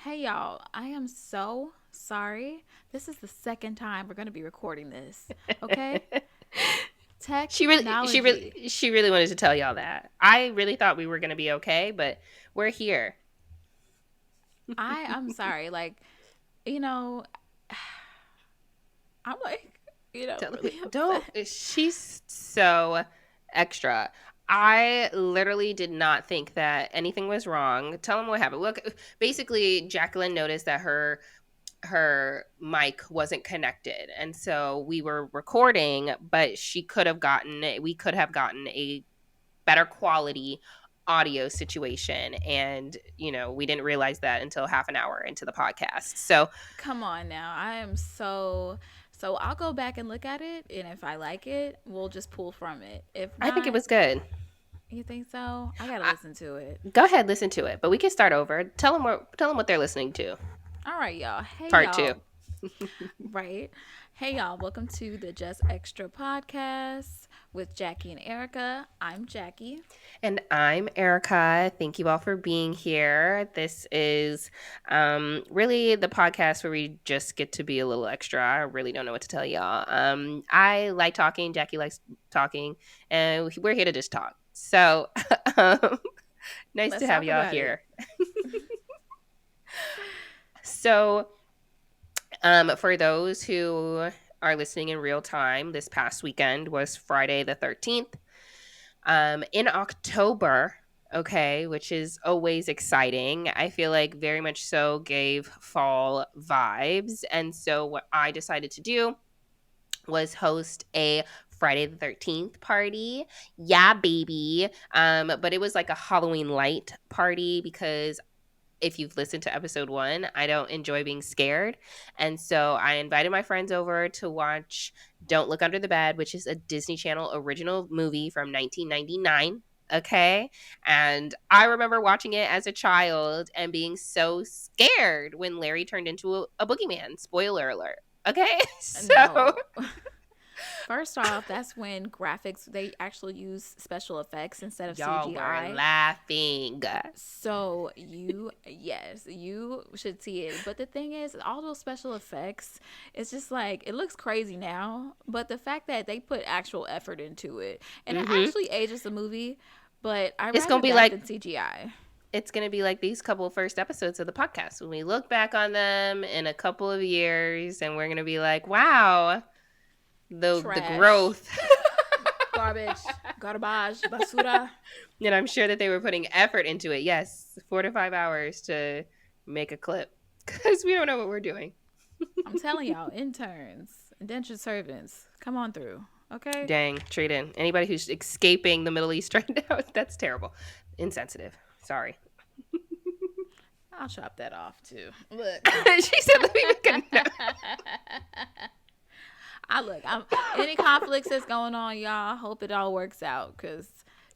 Hey y'all, I am so sorry. This is the second time we're going to be recording this. Okay? She really, she Technology. really, she really wanted to tell y'all that. I really thought we were gonna be okay, but we're here. I'm sorry. You know, I'm Tell the really people, don't. upset. She's so extra. I literally did not think that anything was wrong. Tell them what happened. Look, basically, Jacqueline noticed that her mic wasn't connected, and so we were recording, but we could have gotten a better quality audio situation, and we didn't realize that until half an hour into the podcast. So Come on now. I am so I'll go back and look at it, and if I like it, we'll just pull from it. If I think it not, was good. you think so? I got to I, listen to it. Go ahead, listen to it, but we can start over. Tell them what they're listening to. All right, y'all. Hey Part two. y'all. Right. Hey, y'all. Welcome to the Just Extra podcast with Jackie and Erica. I'm Jackie. And I'm Erica. Thank you all for being here. This is really the podcast where we just get to be a little extra. I really don't know what to tell y'all. I like talking. Jackie likes talking, and we're here to just talk. So um, nice Let's to have talk y'all about it. here. So, for those who are listening in real time, this past weekend was Friday the 13th. In October, okay, which is always exciting. I feel like very much so gave fall vibes. And so, what I decided to do was host a Friday the 13th party. Yeah, baby. But it was like a Halloween light party because if you've listened to episode 1, I don't enjoy being scared. And so I invited my friends over to watch Don't Look Under the Bed, which is a Disney Channel original movie from 1999. Okay. And I remember watching it as a child and being so scared when Larry turned into a boogeyman. Spoiler alert. Okay. So, No. First off, that's when graphics, they actually use special effects instead of y'all were CGI. laughing. So yes, you should see it. But the thing is, all those special effects, it's just like, it looks crazy now. But the fact that they put actual effort into it, and it Hmm. actually ages the movie, but I It's going rather to be that like than CGI. it's going to be like these couple first episodes of the podcast when we look back on them in a couple of years, and we're going to be like, wow, the Trash, growth. garbage, garbage, basura. And I'm sure that they were putting effort into it. Yes, 4 to 5 hours to make a clip because we don't know what we're doing. I'm telling y'all, interns, indentured servants, come on through, okay? Dang, trade in. Anybody who's escaping the Middle East right now, that's terrible. Insensitive. Sorry. I'll chop that off too. Look. She said, let me make a note. I'm any conflicts that's going on, y'all. I hope it all works out, because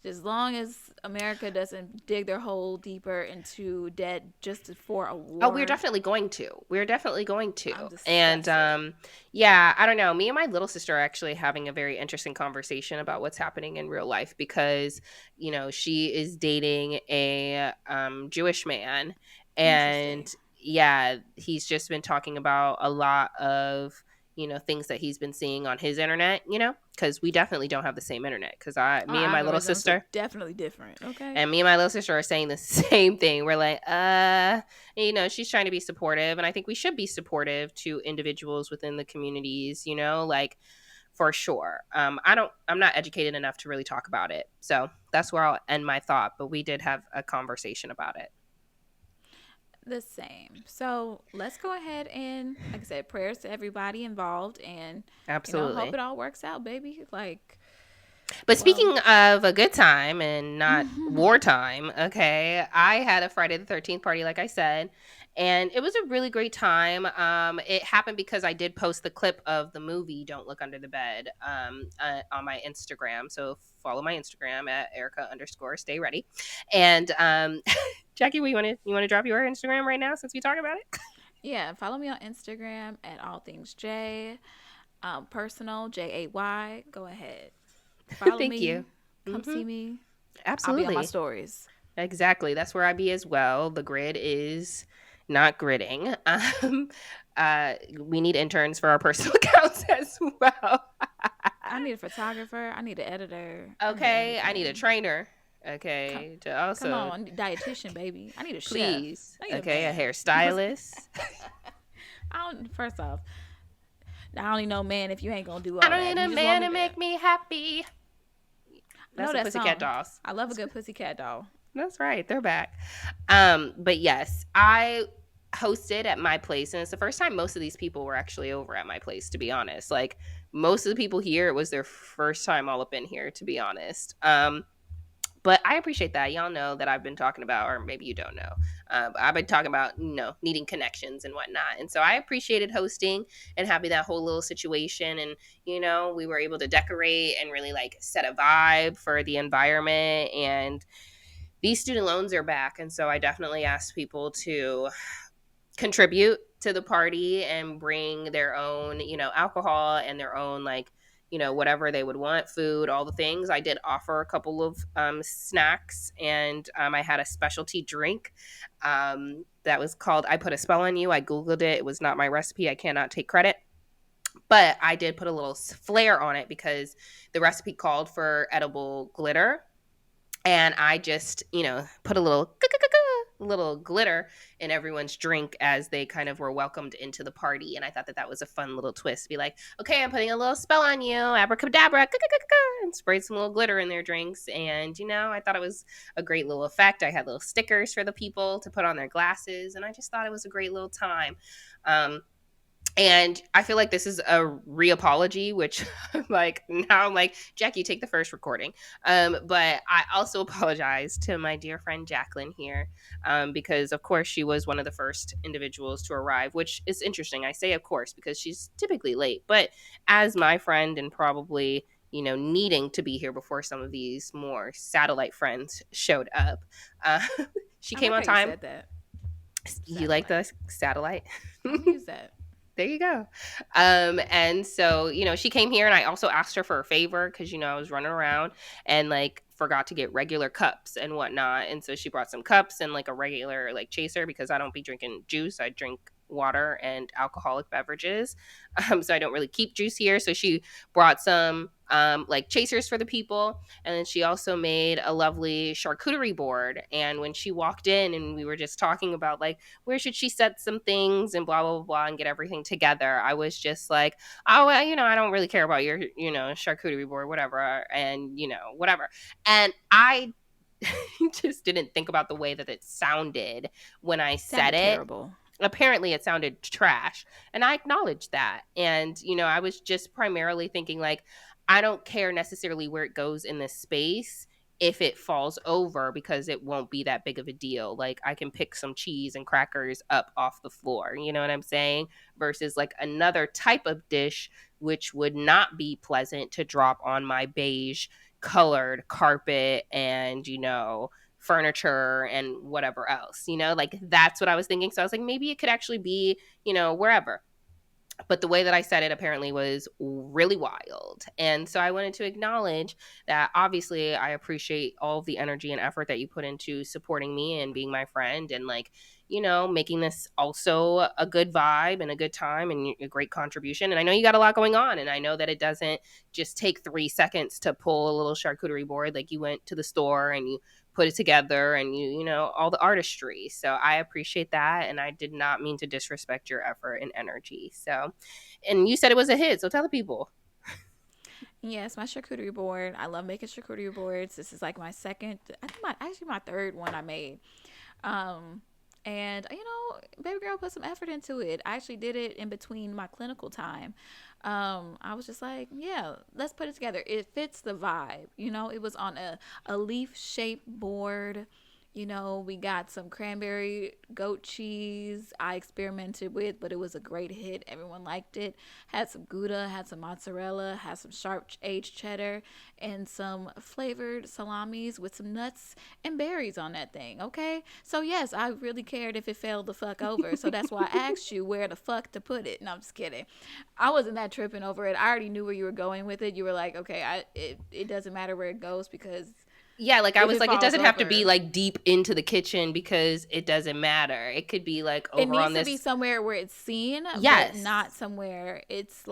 as long as America doesn't dig their hole deeper into debt just for a Oh, we're war, definitely going to. We're definitely going I'm to. And disgusted. yeah, I don't know. Me and my little sister are actually having a very interesting conversation about what's happening in real life because, she is dating a Jewish man, and Interesting. yeah, he's just been talking about a lot of things that he's been seeing on his internet, because we definitely don't have the same internet because I Our me and my little algorithms are sister definitely different. Okay. and me and my little sister are saying the same thing. We're like, she's trying to be supportive. And I think we should be supportive to individuals within the communities, like for sure. I'm not educated enough to really talk about it. So that's where I'll end my thought. But we did have a conversation about it. The same. So let's go ahead and, like I said, prayers to everybody involved, and hope Absolutely. it all works out, baby. Like, But well, speaking of a good time and not wartime, okay, I had a Friday the 13th party, like I said, and it was a really great time. It happened because I did post the clip of the movie Don't Look Under the Bed on my Instagram. So follow my Instagram at Erica underscore stay ready. And Jackie, you want to drop your Instagram right now since we talk about it? yeah, follow me on Instagram at all things J, personal JAY. Go ahead, follow Thank you. me, come Hmm. see me. I'll be on my Absolutely. stories. Exactly. That's where I be as well. The grid is not gridding. We need interns for our personal accounts as well. I need a photographer. I need an editor. I need Okay, I need a everything. trainer. Come, Okay, to come also on, dietitian, baby. I need a chef. please. I need a Okay, a man. hairstylist. I don't. First off, I don't need no man if you ain't gonna do I all don't that. need You a just want man me to to. make me happy. I know That's the that Pussycat song. Dolls. I love a good pussycat doll. That's right. They're back. But yes, I hosted at my place, and it's the first time most of these people were actually over at my place, to be honest. Like most of the people here, it was their first time all up in here, to be honest. But I appreciate that. Y'all know that I've been talking about, or maybe you don't know, but I've been talking about, needing connections and whatnot. And so I appreciated hosting and having that whole little situation. And, we were able to decorate and really like set a vibe for the environment. And these student loans are back. And so I definitely asked people to contribute to the party and bring their own, alcohol and their own like, whatever they would want, food, all the things. I did offer a couple of snacks, and I had a specialty drink that was called I Put a Spell on You. I Googled it. It was not my recipe. I cannot take credit. But I did put a little flair on it because the recipe called for edible glitter, and I just, put a little glitter in everyone's drink as they kind of were welcomed into the party. And I thought that that was a fun little twist. Be like, okay, I'm putting a little spell on you, abracadabra, and sprayed some little glitter in their drinks. And, I thought it was a great little effect. I had little stickers for the people to put on their glasses, and I just thought it was a great little time. And I feel like this is a re-apology, which now I'm like, Jackie, take the first recording. But I also apologize to my dear friend Jacqueline here, because of course she was one of the first individuals to arrive, which is interesting. I say of course because she's typically late, but as my friend and probably, needing to be here before some of these more satellite friends showed up, she I came like on how you time. said that. You like Satellite. the satellite? I'm gonna use that. There you go. And so, she came here, and I also asked her for a favor because, I was running around and like forgot to get regular cups and whatnot. And so she brought some cups and like a regular like chaser because I don't be drinking juice. I drink water and alcoholic beverages. So I don't really keep juice here. So she brought some like chasers for the people. And then she also made a lovely charcuterie board. And when she walked in and we were just talking about like, where should she set some things and blah, blah, blah, blah, and get everything together, I was just like, oh, well, I don't really care about your, charcuterie board, whatever. And, whatever. And I just didn't think about the way that it sounded when I said Sounded it. terrible. Apparently it sounded trash, and I acknowledged that. And I was just primarily thinking like, I don't care necessarily where it goes in this space if it falls over, because it won't be that big of a deal. Like I can pick some cheese and crackers up off the floor, you know what I'm saying, versus like another type of dish which would not be pleasant to drop on my beige colored carpet and furniture and whatever else, like that's what I was thinking. So I was like, maybe it could actually be, wherever. But the way that I said it apparently was really wild. And so I wanted to acknowledge that obviously I appreciate all of the energy and effort that you put into supporting me and being my friend and like, making this also a good vibe and a good time and a great contribution. And I know you got a lot going on, and I know that it doesn't just take 3 seconds to pull a little charcuterie board. Like you went to the store and you put it together and all the artistry. So I appreciate that, and I did not mean to disrespect your effort and energy. So, and you said it was a hit, so tell the people. Yes, my charcuterie board. I love making charcuterie boards. This is like my second, I think my third one I made. Um, and baby girl put some effort into it. I actually did it in between my clinical time. I was just like, yeah, let's put it together. It fits the vibe. It was on a leaf shaped board. We got some cranberry goat cheese I experimented with, but it was a great hit. Everyone liked it. Had some Gouda, had some mozzarella, had some sharp aged cheddar, and some flavored salamis with some nuts and berries on that thing, okay? So, yes, I really cared if it fell the fuck over. So that's why I asked you where the fuck to put it. No, I'm just kidding. I wasn't that tripping over it. I already knew where you were going with it. You were like, okay, it doesn't matter where it goes because Yeah, like I if was it like, it falls doesn't have to be over. like deep into the kitchen because it doesn't matter. It could be like It over needs on to be this. somewhere where it's seen, but Yes. not somewhere it's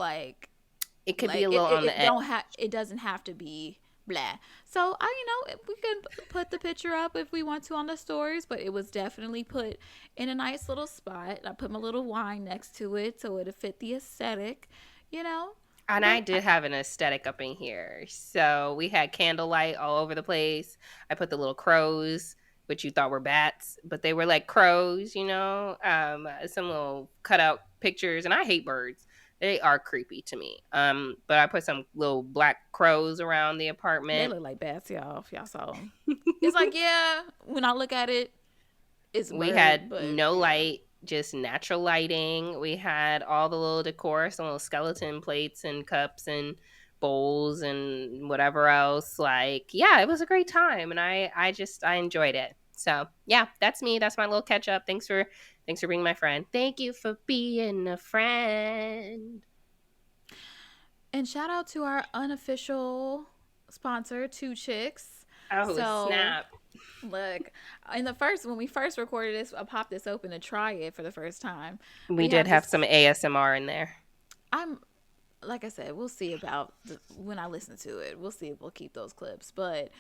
It could be like a it, little it, on the it edge. don't have it doesn't have to be blah. So I we can put the picture up if we want to on the stories, but it was definitely put in a nice little spot. I put my little wine next to it so it'll fit the aesthetic, you know. And I But did have an aesthetic up in here. So we had candlelight all over the place. I put the little crows, which you thought were bats, but they were like crows, some little cutout pictures. And I hate birds. They are creepy to me. But I put some little black crows around the they apartment. look like bats, y'all. If y'all saw them, it's like yeah. When I look at it, it's a We had bird, but no yeah. light, just natural lighting. We had all the little decor, some little skeleton plates and cups and bowls and whatever else. Like, yeah, it was a great time, and I enjoyed it. So yeah, that's me. That's my little catch up. Thanks for being my friend. Thank you for being a friend. And shout out to our unofficial sponsor, Two Chicks. Oh So snap! look, when we first recorded this, I popped this open to try it for the first time. We We did have have some this. ASMR in there. I'm like I said, we'll see about when I listen to it. We'll see if we'll keep those clips. But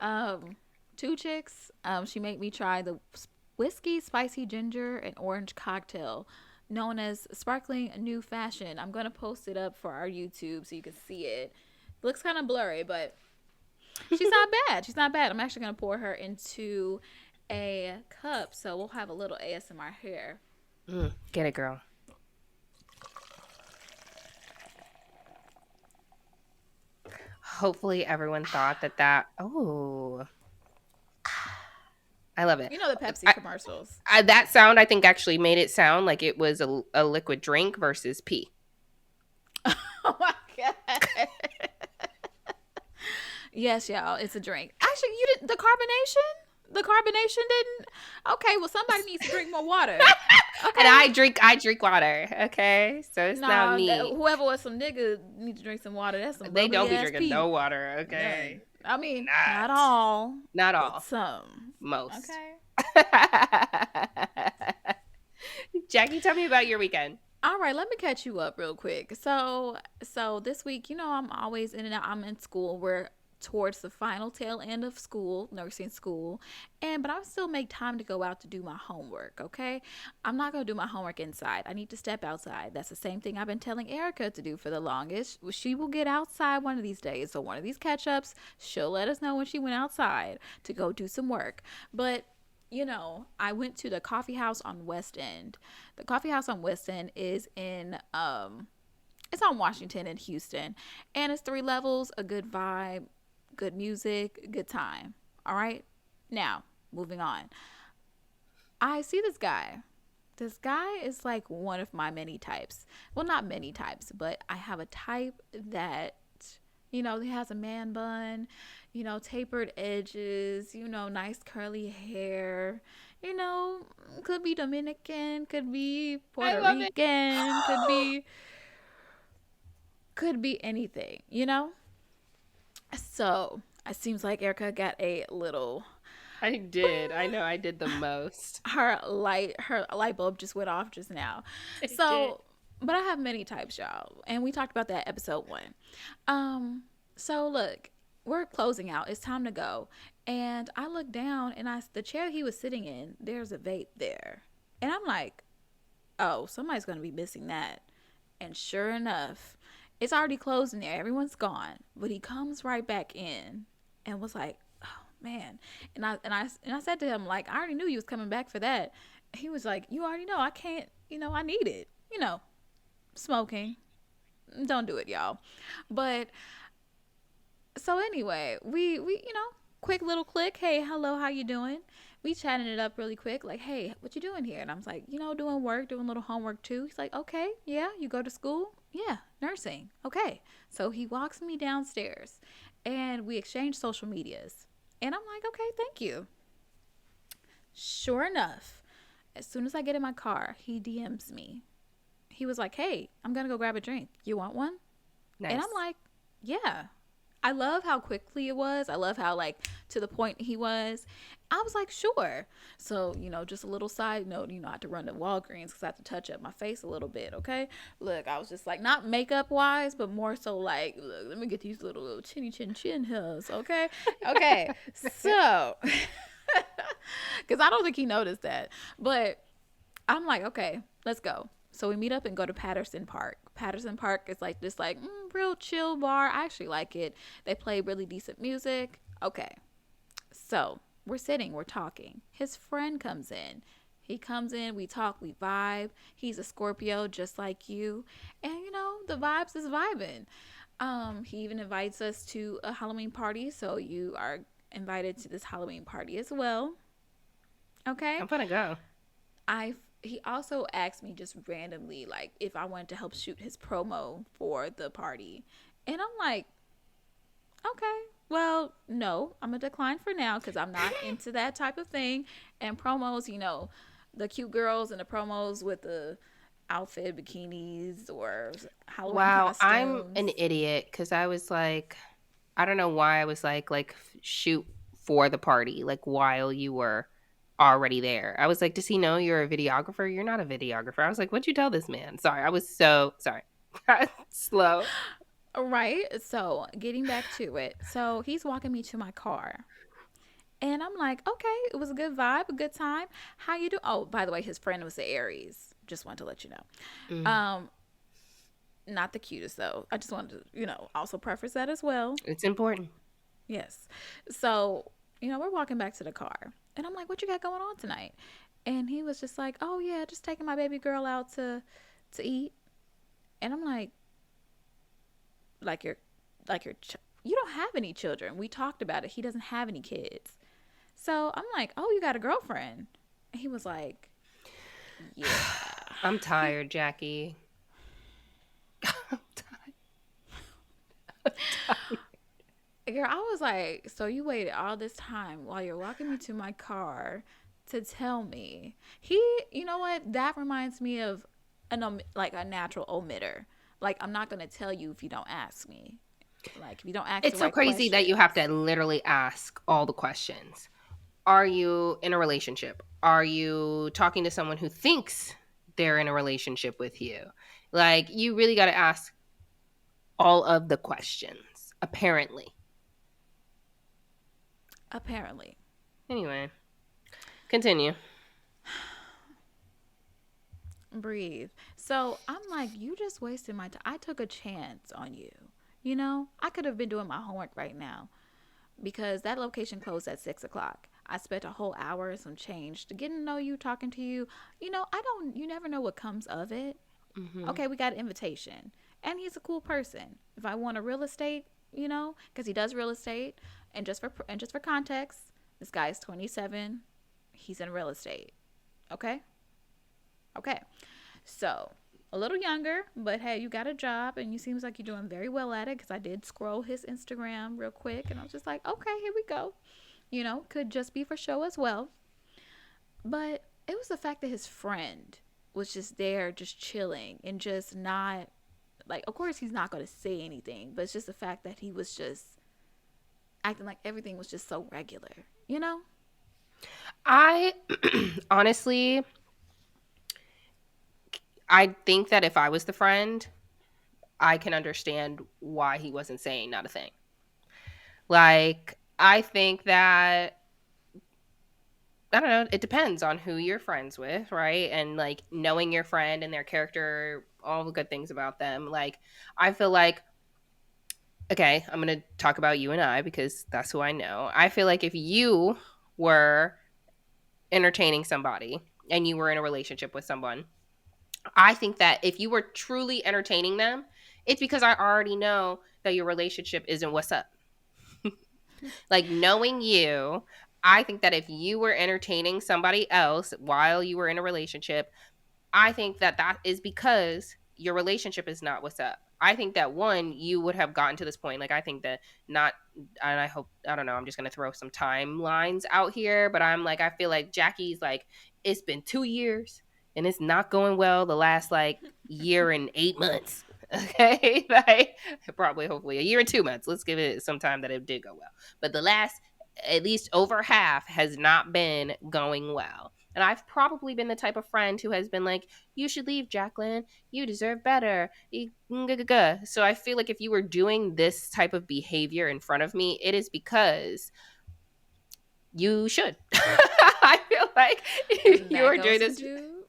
um, Two Chicks, she made me try the whiskey, spicy ginger, and orange cocktail known as Sparkling New Fashion. I'm going to post it up for our YouTube so you can see it. Looks kind of blurry, but she's not bad. She's not bad. I'm actually going to pour her into a cup so we'll have a little ASMR here. Get it, girl. Hopefully everyone thought that. Oh, I love it. You know the Pepsi commercials. That sound, I think, actually made it sound like it was a liquid drink versus pee. Oh my god. Yes, y'all, it's a drink. Actually, you didn't. The carbonation didn't. Okay, well, somebody needs to drink more water. Okay. And I drink water. Okay, so it's not Nah, me. whoever was some nigga need to drink some water. That's some They bubbly don't be ass drinking pee. no water. Okay, None. I mean, not not all, not but all, some. most. Okay. Jackie, tell me about your weekend. All right, let me catch you up real quick. So this week, I'm always in and out. I'm in school. We're towards the final tail end of school, nursing school, but I still make time to go out to do my homework. Okay, I'm not gonna do my homework inside. I need to step outside. That's the same thing I've been telling Erica to do for the longest. She will get outside one of these days. So one of these catch ups, she'll let us know when she went outside to go do some work. But I went to the coffee house on West End. The coffee house on West End is in it's on Washington and Houston. And it's 3 levels, a good vibe, good music, good time. All right? Now, moving on. I see this guy. This guy is like one of my many types. Well, not many types, but I have a type that he has a man bun, tapered edges, nice curly hair. Could be Dominican, could be I Puerto love it. Rican, could be anything. So it seems like Erica got a little. I did. I know I did the most. Her light bulb just went off just now. So, but I have many types, y'all, and we talked about that episode 1. So look, we're closing out. It's time to go, and I look down, and the chair he was sitting in, there's a vape there, and I'm like, oh, somebody's gonna be missing that, and sure enough, it's already closed in there. Everyone's gone, but he comes right back in, and was like, man. And I said to him, like, I already knew you was coming back for that. He was like, you already know I can't, I need it. Smoking. Don't do it, y'all. But so anyway, we quick little click. Hey, hello, how you doing? We chatted it up really quick, like, hey, what you doing here? And I was like, doing work, doing a little homework too. He's like, okay, yeah, you go to school? Yeah, nursing. Okay. So he walks me downstairs and we exchange social medias. And I'm like, okay, thank you. Sure enough, as soon as I get in my car, he DMs me. He was like, hey, I'm going to go grab a drink. You want one? Nice. And I'm like, yeah. I love how quickly it was. I love how like to the point he was. I was like, sure. So, just a little side note, I had to run to Walgreens because I had to touch up my face a little bit, okay? Look, I was just like, not makeup wise, but more so like, look, let me get these little chinny chin chin hills, okay? Okay, so, because I don't think he noticed that. But I'm like, okay, let's go. So we meet up and go to Patterson Park. Patterson Park is like this like real chill bar. I actually like it. They play really decent music. Okay. So we're sitting, we're talking. His friend comes in. He comes in, we talk, we vibe. He's a Scorpio just like you. And the vibes is vibing. He even invites us to a Halloween party, so you are invited to this Halloween party as well. Okay? I'm gonna go. I He also asked me just randomly like if I wanted to help shoot his promo for the party. And I'm like, okay, well, no, I'm gonna decline for now because I'm not into that type of thing. And promos, the cute girls and the promos with the outfit bikinis or Halloween Wow, I'm an costumes. idiot because I was like, I don't know why I was like shoot for the party, like while you were already there. I was like, does he know you're a videographer? You're not a videographer. I was like, what'd you tell this man? Sorry, I was so sorry. Slow. Right. So getting back to it. So he's walking me to my car. And I'm like, okay, it was a good vibe, a good time. How you do? Oh, by the way, his friend was the Aries. Just wanted to let you know. Mm, Not the cutest though. I just wanted to, also preface that as well. it's important. Yes. So, we're walking back to the car. And I'm like, what you got going on tonight? And he was just like, oh yeah, just taking my baby girl out to eat. And I'm like you're you don't have any children. We talked about it. He doesn't have any kids. So I'm like, oh, you got a girlfriend? And he was like, yeah. I'm tired, Jackie. I'm tired. Girl, I was like, so you waited all this time while you're walking me to my car to tell me. You know what? That reminds me of like a natural omitter. Like, I'm not going to tell you if you don't ask me. Like, if you don't ask the It's so right crazy that you have questions. to literally ask all the questions. Are you in a relationship? Are you talking to someone who thinks they're in a relationship with you? Like, you really got to ask all of the questions, apparently. Apparently. Anyway, continue. Breathe. So I'm like, you just wasted my time. I took a chance on you. I could have been doing my homework right now because that location closed at 6 o'clock. I spent a whole hour and some change to get to know you, talking to you. You never know what comes of it. Hmm. Okay, we got an invitation. And he's a cool person. If I want a real estate, because he does real estate, and just for context, this guy is 27. He's in real estate. Okay? Okay. So, a little younger, but hey, you got a job and you seems like you're doing very well at it because I did scroll his Instagram real quick and I was just like, okay, here we go. Could just be for show as well. But it was the fact that his friend was just there, just chilling and just not like, of course, he's not going to say anything, but it's just the fact that he was just acting like everything was just so regular, you know? I honestly, I think that if I was the friend, I can understand why he wasn't saying not a thing. Like, I think that I don't know, it depends on who you're friends with, right? And like knowing your friend and their character, all the good things about them. Like, I feel like, okay, I'm going to talk about you and I because that's who I know. I feel like if you were entertaining somebody and you were in a relationship with someone, I think that if you were truly entertaining them, it's because I already know that your relationship isn't what's up. Like, knowing you, I think that if you were entertaining somebody else while you were in a relationship, I think that that is because your relationship is not what's up. I think that one, you would have gotten to this point. Like, I think that not, and I hope, I don't know, I'm just going to throw some timelines out here, but I'm like, I feel like Jackie's like, it's been 2 years and it's not going well the last like year and 8 months. Okay, like probably hopefully a year and 2 months. Let's give it some time that it did go well. But the last at least over half has not been going well. And I've probably been the type of friend who has been like, you should leave, Jacqueline. You deserve better. So I feel like if you were doing this type of behavior in front of me, it is because you should. I feel like And that you're doing goes this. into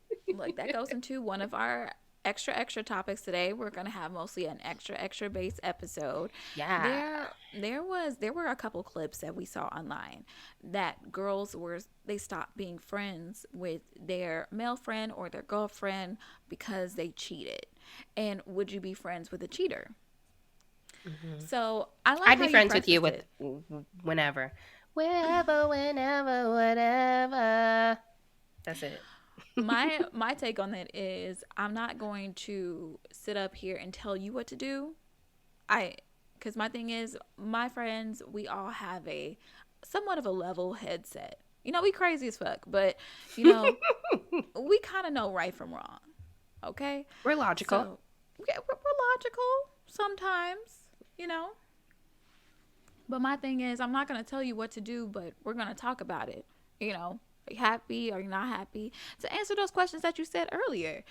that goes into one of our extra topics today. We're gonna have mostly an extra based episode. Yeah. There were a couple clips that we saw online that girls were they stopped being friends with their male friend or their girlfriend because they cheated. And would you be friends with a cheater? Hmm. So I like I'd how be you friends with you prefaced with it. whenever. Wherever, whenever, whatever. That's it. My take on that is I'm not going to sit up here and tell you what to do. I Because my thing is my friends, we all have a somewhat of a level headset. We crazy as fuck, but you know, we kind of know right from wrong. Okay? We're logical. So, yeah, we're logical sometimes, you know. But my thing is I'm not going to tell you what to do, but we're going to talk about it. Are you happy? Are you not happy? To answer those questions that you said earlier.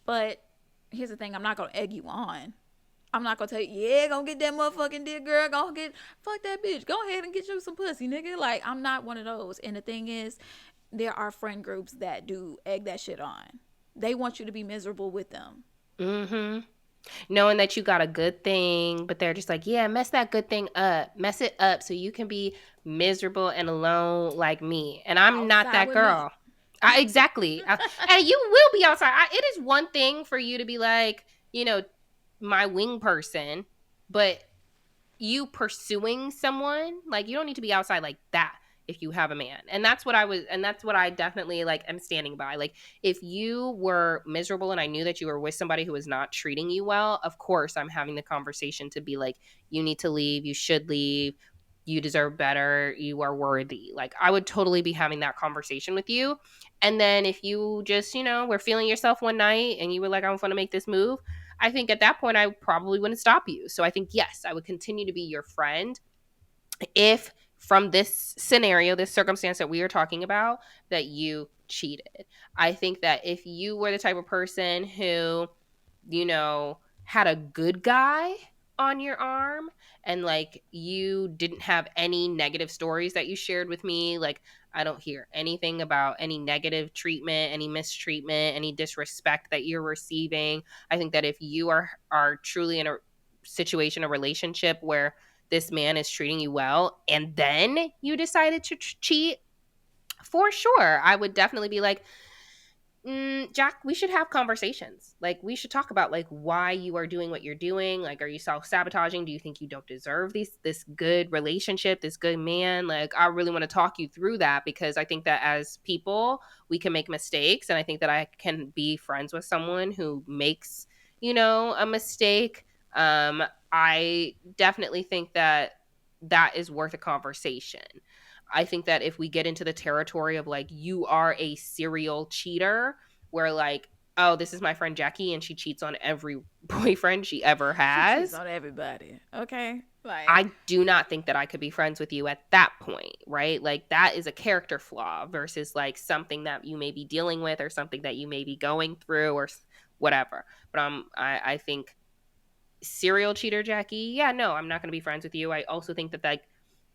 But here's the thing, I'm not gonna egg you on. I'm not gonna tell you, yeah, gonna get that motherfucking dick, girl. Fuck that bitch. Go ahead and get you some pussy, nigga. Like, I'm not one of those. And the thing is, there are friend groups that do egg that shit on. They want you to be miserable with them. Mm-hmm. Knowing that you got a good thing, but they're just like, yeah, mess that good thing up. Mess it up so you can be miserable and alone like me. And I'm not Outside that with me. girl. Exactly. And you will be outside. It is one thing for you to be like, my wing person, but you pursuing someone, like, you don't need to be outside like that if you have a man. And that's what I definitely like am standing by. Like, if you were miserable and I knew that you were with somebody who was not treating you well, of course I'm having the conversation to be like, you need to leave, you should leave, you deserve better, you are worthy. Like, I would totally be having that conversation with you. And then if you just, were feeling yourself one night and you were like, I want to make this move, I think at that point I probably wouldn't stop you. So I think, yes, I would continue to be your friend if from this scenario, this circumstance that we are talking about, that you cheated. I think that if you were the type of person who, had a good guy on your arm and like you didn't have any negative stories that you shared with me, like I don't hear anything about any negative treatment, any mistreatment, any disrespect that you're receiving. I think that if you are truly in a situation, a relationship where this man is treating you well and then you decided to cheat, for sure I would definitely be like, Jack, we should have conversations. Like, we should talk about like why you are doing what you're doing. Like, are you self-sabotaging? Do you think you don't deserve this good relationship, this good man? Like, I really want to talk you through that, because I think that as people we can make mistakes, and I think that I can be friends with someone who makes, a mistake. I definitely think that that is worth a conversation. I think that if we get into the territory of like, you are a serial cheater, where like, oh, this is my friend Jackie and she cheats on every boyfriend she ever She cheats has, on everybody. Okay? Like, I do not think that I could be friends with you at that point, right? Like, that is a character flaw versus like something that you may be dealing with or something that you may be going through or whatever. But I think serial cheater Jackie, yeah, no, I'm not going to be friends with you. I also think that like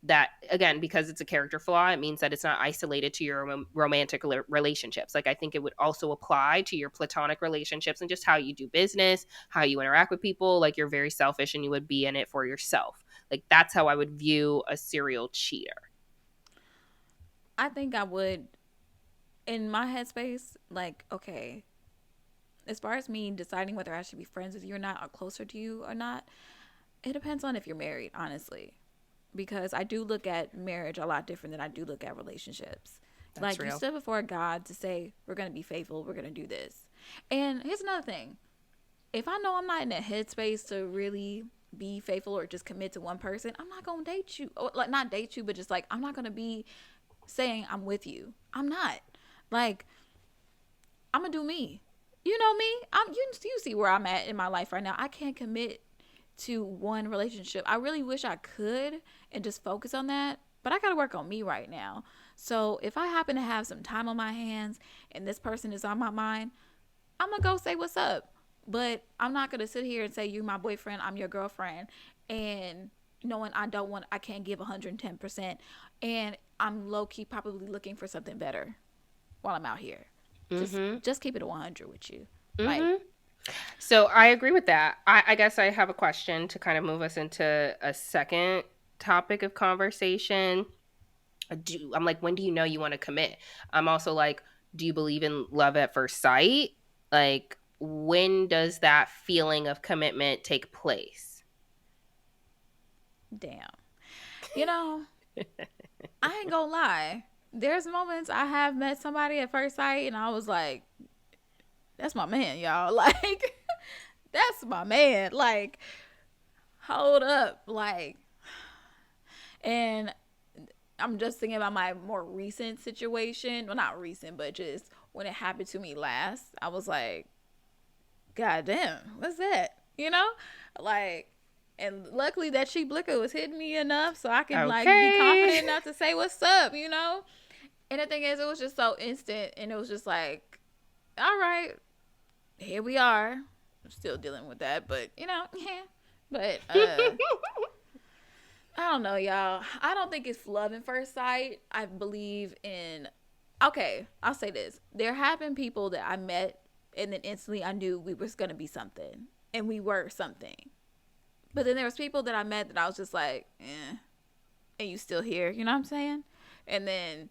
that, again, because it's a character flaw, it means that it's not isolated to your romantic relationships. Like, I think it would also apply to your platonic relationships and just how you do business, how you interact with people. Like, you're very selfish and you would be in it for yourself. Like, that's how I would view a serial cheater. I think I would, in my headspace, like, okay, as far as me deciding whether I should be friends with you or not, or closer to you or not, it depends on if you're married, honestly. Because I do look at marriage a lot different than I do look at relationships. That's Like, you real. stood before God to say, we're going to be faithful, we're going to do this. And here's another thing, if I know I'm not in that headspace to really be faithful or just commit to one person, I'm not going to date you. Or, like, not date you, but just like, I'm not going to be saying I'm with you. I'm not. Like, I'm going to do me. you know me. You see where I'm at in my life right now. I can't commit to one relationship. I really wish I could and just focus on that, but I got to work on me right now. So if I happen to have some time on my hands and this person is on my mind, I'm going to go say what's up. But I'm not going to sit here and say you're my boyfriend, I'm your girlfriend, and knowing I can't give 110%, and I'm low key probably looking for something better while I'm out here. Just keep it 100 with you. Like, So I agree with that. I guess I have a question to kind of move us into a second topic of conversation. I'm like, when do you know you want to commit? I'm also like, do you believe in love at first sight? Like, when does that feeling of commitment take place? damn. You know, I ain't gonna lie. There's moments I have met somebody at first sight and I was like, that's my man, y'all. Like, that's my man. Like, hold up. Like, and I'm just thinking about my more recent situation. Well, not recent, but just when it happened to me last. I was like, God damn, what's that? You know? Like, and luckily that cheap liquor was hitting me enough so I could like be confident enough to say what's up, you know? And the thing is, it was just so instant, and it was just like, all right, here we are. I'm still dealing with that, but you know, yeah. But I don't know, y'all. I don't think it's love at first sight. I believe in. Okay, I'll say this: there have been people that I met, and then instantly I knew we was gonna be something, and we were something. But then there was people that I met that I was just like, and you still here, you know what I'm saying? And then,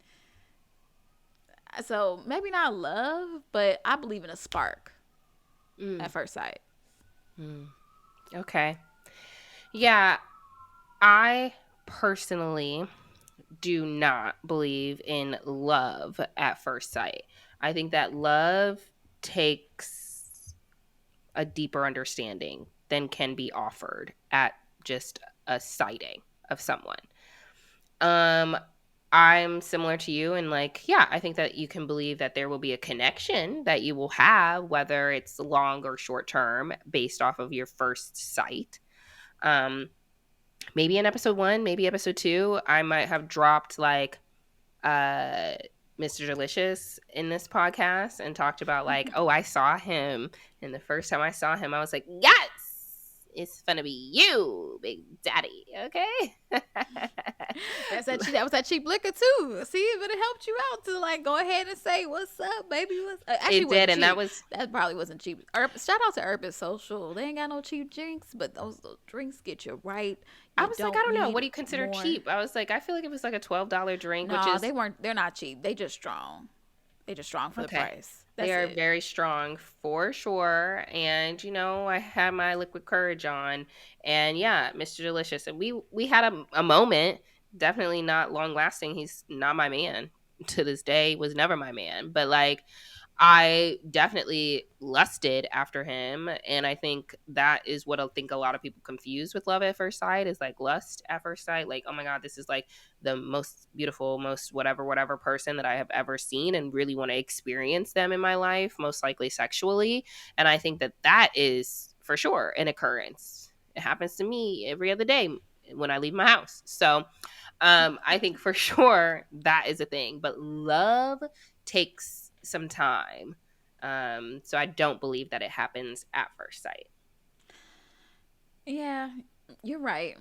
so maybe not love, but I believe in a spark at first sight. Okay. Yeah, I personally do not believe in love at first sight. I think that love takes a deeper understanding than can be offered at just a sighting of someone. I'm similar to you, and like, yeah, I think that you can believe that there will be a connection that you will have, whether it's long or short term, based off of your first sight. Maybe in episode 1, maybe episode 2, I might have dropped like uh Mr. Delicious in this podcast and talked about like, oh, I saw him, and the first time I saw him I was like, yes, it's gonna be you, Big Daddy. Okay. That was that cheap liquor too. See, but it helped you out to like go ahead and say what's up, baby. What's actually it did, and cheap. That probably wasn't cheap. Shout out to Urban Social. They ain't got no cheap drinks, but those drinks get you right. I was like, I don't know. What do you consider cheap? I was like, I feel like it was like a $12 drink. No, which is... they weren't. They're not cheap. They just strong. They just strong for the price. They are very strong for sure. And, you know, I had my liquid courage on. And yeah, Mr. Delicious. And we had a moment, definitely not long lasting. He's not my man. To this day, was never my man. But like, I definitely lusted after him, and I think that is what I think a lot of people confuse with love at first sight, is like lust at first sight. Like, oh my God, this is like the most beautiful, most whatever person that I have ever seen, and really want to experience them in my life, most likely sexually. And I think that is for sure an occurrence. It happens to me every other day when I leave my house. So I think for sure that is a thing. But love takes some time. So I don't believe that it happens at first sight. Yeah, you're right.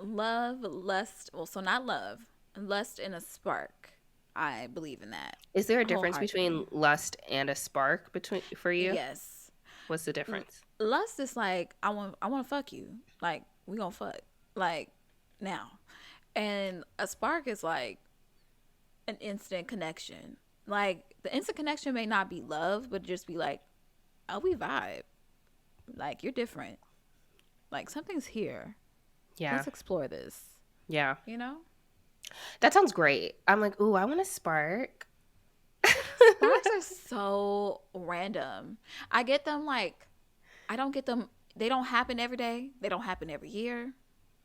Love, lust, well, so not love, lust and a spark. I believe in that. Is there a difference between lust and a spark for you? Yes. What's the difference? Lust is like, I want to fuck you. Like, we gonna fuck. Like, now. And a spark is like an instant connection. Like, the instant connection may not be love, but just be like, oh, we vibe. Like, you're different. Like, something's here. Yeah. Let's explore this. Yeah. You know? That sounds great. I'm like, ooh, I want a spark. Sparks are so random. I get them like, I don't get them. They don't happen every day. They don't happen every year.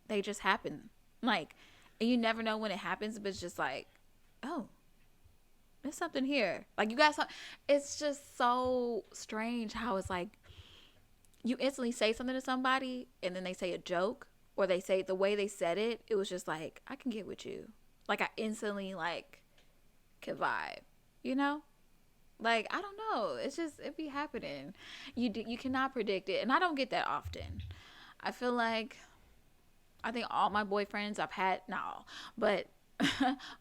They just happen. Like, and you never know when it happens, but it's just like, oh, There's something here. Like you got some. It's just so strange how it's like you instantly say something to somebody and then they say a joke or they say the way they said it. It was just like I can get with you. Like I instantly like could vibe. You know. Like I don't know. It's just it be happening. You cannot predict it, and I don't get that often. I feel like I think all my boyfriends I've had no, but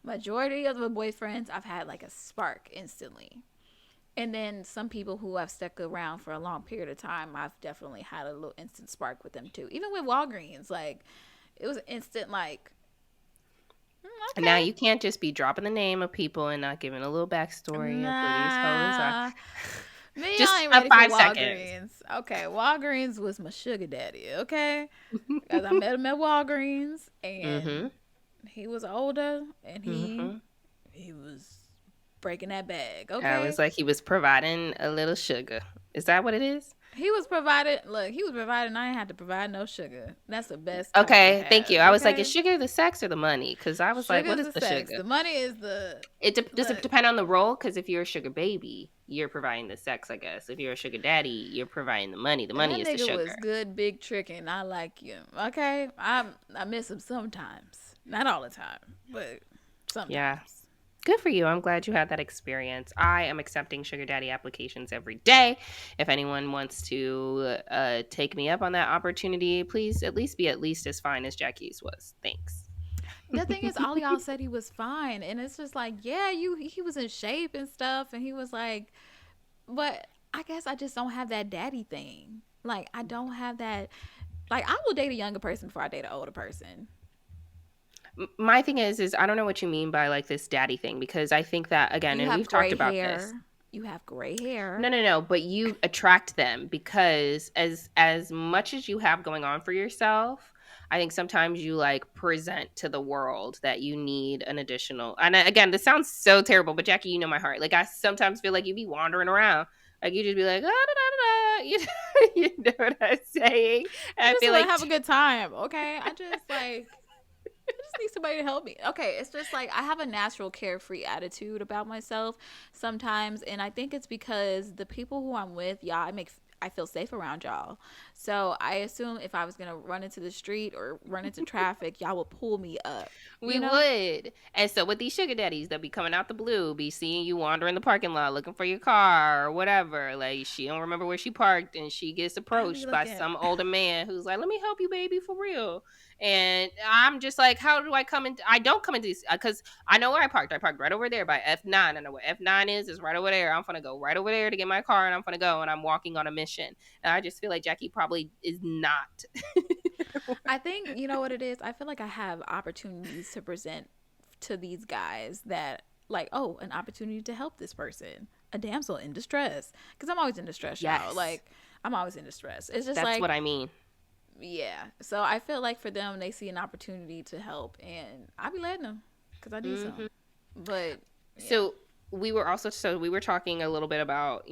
majority of the boyfriends I've had like a spark instantly. And then some people who have stuck around for a long period of time, I've definitely had a little instant spark with them too. Even with Walgreens, like it was instant like And now okay. you can't just be dropping the name of people and not giving a little backstory of who these hoes are. Nah. Me, Just I ain't ready for 5 seconds. Walgreens. Okay, Walgreens was my sugar daddy, okay? Because I met him at Walgreens Mm-hmm. and he was older and Mm-hmm. he was breaking that bag, I okay? was like, he was providing a little sugar. Is that what it is? He was provided. Look, he was providing. I ain't had to provide no sugar. That's the best type to Okay, thank you. have. I was like, is Okay, sugar the sex or the money? Because I was like, what sugar's is the the sex. sugar? The money is the Does it look. depend on the role? Because if you're a sugar baby, you're providing the sex, I guess. If you're a sugar daddy, you're providing the money. The money That is the nigga was sugar. good, big tricking. I like you. Okay, I miss him sometimes. Not all the time, but Yeah. sometimes. Good for you. I'm glad you had that experience. I am accepting sugar daddy applications every day. If anyone wants to take me up on that opportunity, please at least be at least as fine as Jackie's was. Thanks. The thing is, all y'all said he was fine, and it's just like, yeah, he was in shape and stuff, and he was like, but I guess I just don't have that daddy thing. Like I don't have that. Like I will date a younger person before I date an older person. My thing is I don't know what you mean by like this daddy thing, because I think that again, You and have we've talked gray about this. hair. You have gray hair. No, but you attract them because as much as you have going on for yourself, I think sometimes you like present to the world that you need an additional. And again, this sounds so terrible, but Jackie, you know my heart. Like I sometimes feel like you be wandering around, like you just be like, ah, da, da, da, da. You know, you know what I'm saying? And I I just feel want to like have a good time. Okay. I just need somebody to help me. Okay, it's just like I have a natural carefree attitude about myself sometimes, and I think it's because the people who I'm with, y'all, I feel safe around y'all. So I assume if I was gonna run into the street or run into traffic, y'all will pull me up. we You know? would. And so with these sugar daddies that be coming out the blue, be seeing you wandering the parking lot looking for your car or whatever. Like she don't remember where she parked and she gets I be approached by looking. some older man who's like, "Let me help you, baby, for real." And I'm just like, "How do I come in? I don't come into these because I know where I parked. I parked right over there by F9. I know what F9 is. It's right over there. I'm gonna go right over there to get my car, and I'm gonna go. And I'm walking on a mission. And I just feel like Jackie probably is not. I think you know what it is. I feel like I have opportunities to present to these guys that like, oh, an opportunity to help this person, a damsel in distress, because I'm always in distress, y'all. Yes, Like I'm always in distress. It's just that's like what I mean. yeah. So I feel like for them, they see an opportunity to help, and I be letting them because I need Hmm. some. But yeah, So we were talking a little bit about,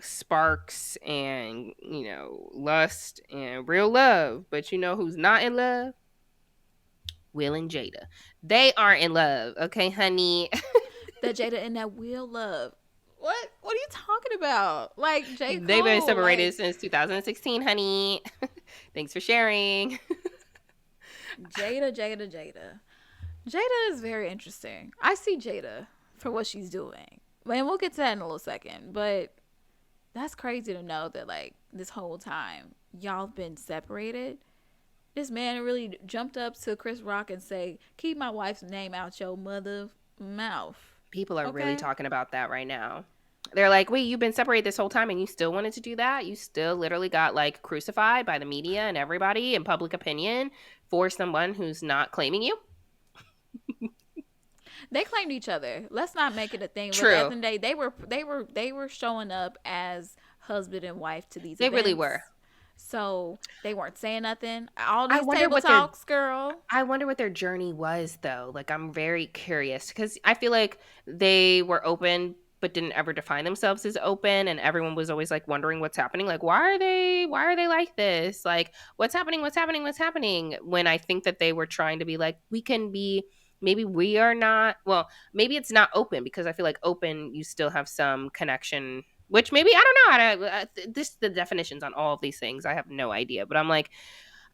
sparks and, lust and real love, but you know who's not in love? Will and Jada. They aren't in love, okay, honey. that Jada and that Will love. What? What are you talking about? Like J They've been Cole? separated Like since 2016, honey. Thanks for sharing. Jada. Jada is very interesting. I see Jada for what she's doing. And we'll get to that in a little second. But that's crazy to know that like this whole time y'all been separated. This man really jumped up to Chris Rock and say, "Keep my wife's name out your mother mouth." People are really Okay. talking about that right now. They're like, wait, you've been separated this whole time and you still wanted to do that? You still literally got like crucified by the media and everybody and public opinion for someone who's not claiming you? They claimed each other. Let's not make it a thing. But at the True. end of the day, they were showing up as husband and wife to these They really events. were. So they weren't saying nothing. All I these wonder table what their talks, girl. I wonder what their journey was though. Like I'm very curious cuz I feel like they were open but didn't ever define themselves as open, and everyone was always like wondering what's happening. Like why are they like this? Like what's happening? What's happening? What's happening? When I think that they were trying to be like we can be maybe we are not, well, maybe it's not open, because I feel like open, you still have some connection, which maybe, I don't know. This, the definitions on all of these things, I have no idea. But I'm like,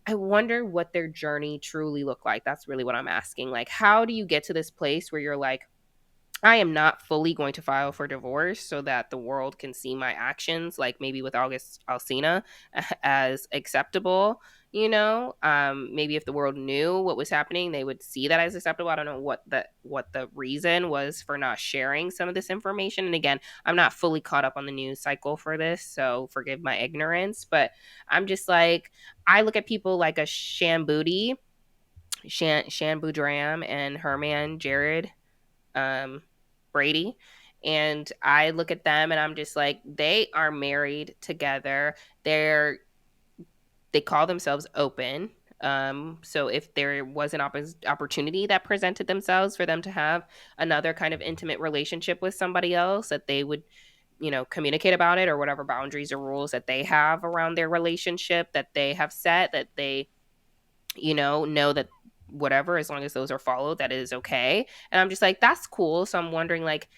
I wonder what their journey truly looked like. That's really what I'm asking. Like, how do you get to this place where you're like, I am not fully going to file for divorce so that the world can see my actions, like maybe with August Alsina, as acceptable. Maybe if the world knew what was happening, they would see that as acceptable. I don't know what the reason was for not sharing some of this information. And again, I'm not fully caught up on the news cycle for this, so forgive my ignorance. But I'm just like, I look at people like a Shan Boudram, and her man Jared, um, Brady. And I look at them and I'm just like, they are married together. They call themselves open. So if there was an opportunity that presented themselves for them to have another kind of intimate relationship with somebody else, that they would, communicate about it, or whatever boundaries or rules that they have around their relationship that they have set, that they, know that whatever, as long as those are followed, that is okay. And I'm just like, that's cool. So I'm wondering, like,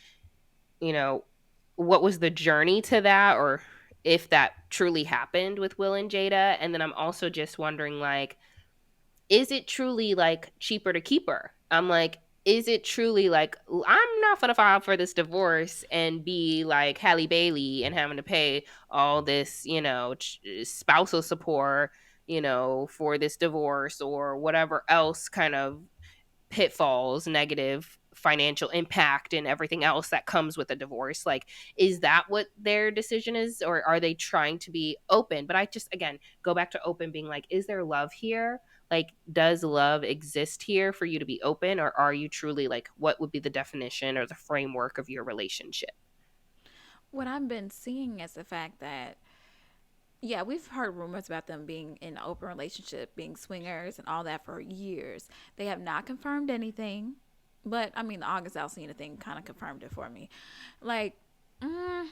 you know, what was the journey to that, or if that truly happened with Will and Jada. And then I'm also just wondering, like, is it truly like cheaper to keep her? I'm like, is it truly like, I'm not gonna file for this divorce and be like Halle Bailey and having to pay all this, spousal support, for this divorce, or whatever else kind of pitfalls, negative financial impact, and everything else that comes with a divorce. Like, is that what their decision is, or are they trying to be open? But I just, again, go back to open, being like, is there love here? Like, does love exist here for you to be open, or are you truly, like, what would be the definition or the framework of your relationship? What I've been seeing is the fact that, yeah, we've heard rumors about them being in an open relationship, being swingers and all that for years. They have not confirmed anything, but I mean, the August Alsina thing kind of confirmed it for me. Like, mm,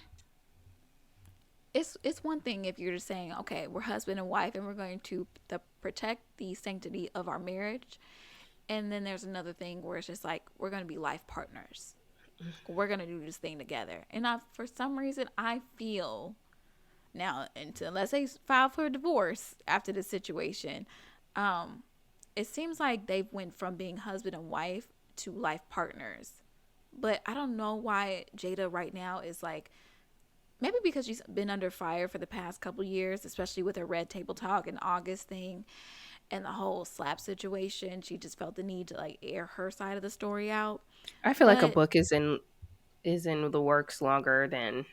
it's one thing if you're just saying, okay, we're husband and wife, and we're going to protect the sanctity of our marriage, and then there's another thing where it's just like, we're going to be life partners. We're going to do this thing together. And for some reason, I feel now, unless they file for a divorce after this situation, um, it seems like they've went from being husband and wife to life partners. But I don't know why Jada right now is like, maybe because she's been under fire for the past couple years, especially with her Red Table Talk and August thing and the whole slap situation. She just felt the need to like air her side of the story out. I feel like a But book is in the works longer than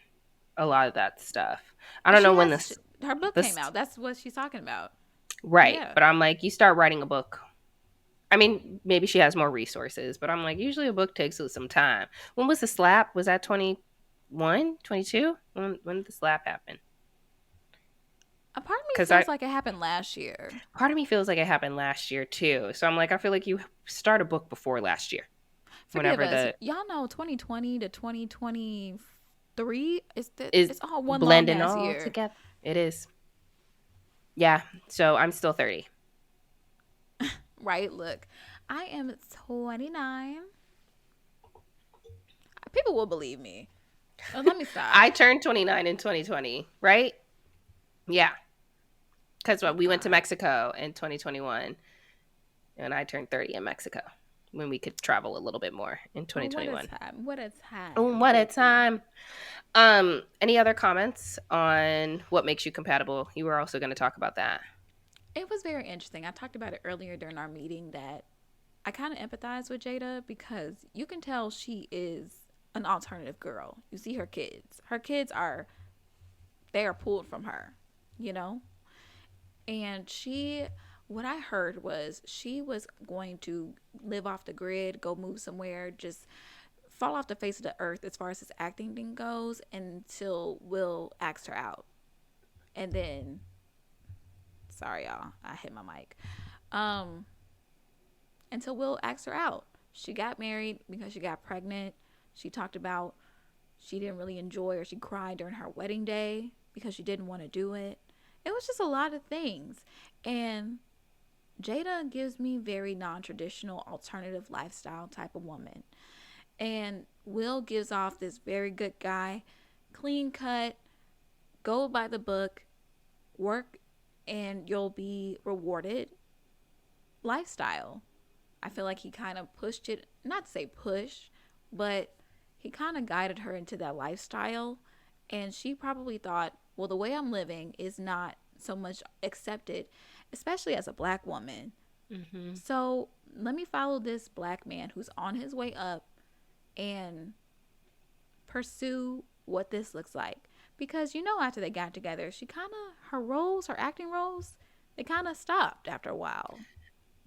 a lot of that stuff. I don't know she when has her book came this out. That's what she's talking about. right, Yeah. but I'm like, you start writing a book. I mean, maybe she has more resources, but I'm like, usually a book takes some time. When was the slap? Was that 21, 22? When did the slap happen? A part of me Because I feels like it happened last year. part of me feels like it happened last year too. So I'm like, I feel like you start a book before last year. Forgive Whenever us. the Y'all know 2020 to 2023 is it's all one long blending ass all year. together. It is. Yeah. So I'm still 30. Right? Look, I am 29. People will believe me. Let me stop. I turned 29 in 2020, right? Yeah. Because Oh we went to God. Mexico in 2021, and I turned 30 in Mexico when we could travel a little bit more in Oh, what a 2021. time. What a Oh, time. what a Baby. time. Any other comments on what makes you compatible? You were also going to talk about that. It was very interesting. I talked about it earlier during our meeting that I kind of empathize with Jada because you can tell she is an alternative girl. You see her kids. Her kids are they are pulled from her, you know? And what I heard was she was going to live off the grid, go move somewhere, just fall off the face of the earth as far as his acting thing goes until Will asked her out. And then, sorry y'all, I hit my mic. Um, until Will asked her out. She got married because she got pregnant. She talked about she didn't really enjoy or she cried during her wedding day because she didn't want to do it. It was just a lot of things. And Jada gives me very non-traditional alternative lifestyle type of woman. And Will gives off this very good guy, clean cut, go by the book, work and you'll be rewarded lifestyle. I feel like he kind of pushed it, not to say push, but he kind of guided her into that lifestyle. And she probably thought, well, the way I'm living is not so much accepted, especially as a black woman. Mm-hmm. So let me follow this black man who's on his way up and pursue what this looks like. Because after they got together, she kind of, her roles, her acting roles, they kind of stopped after a while.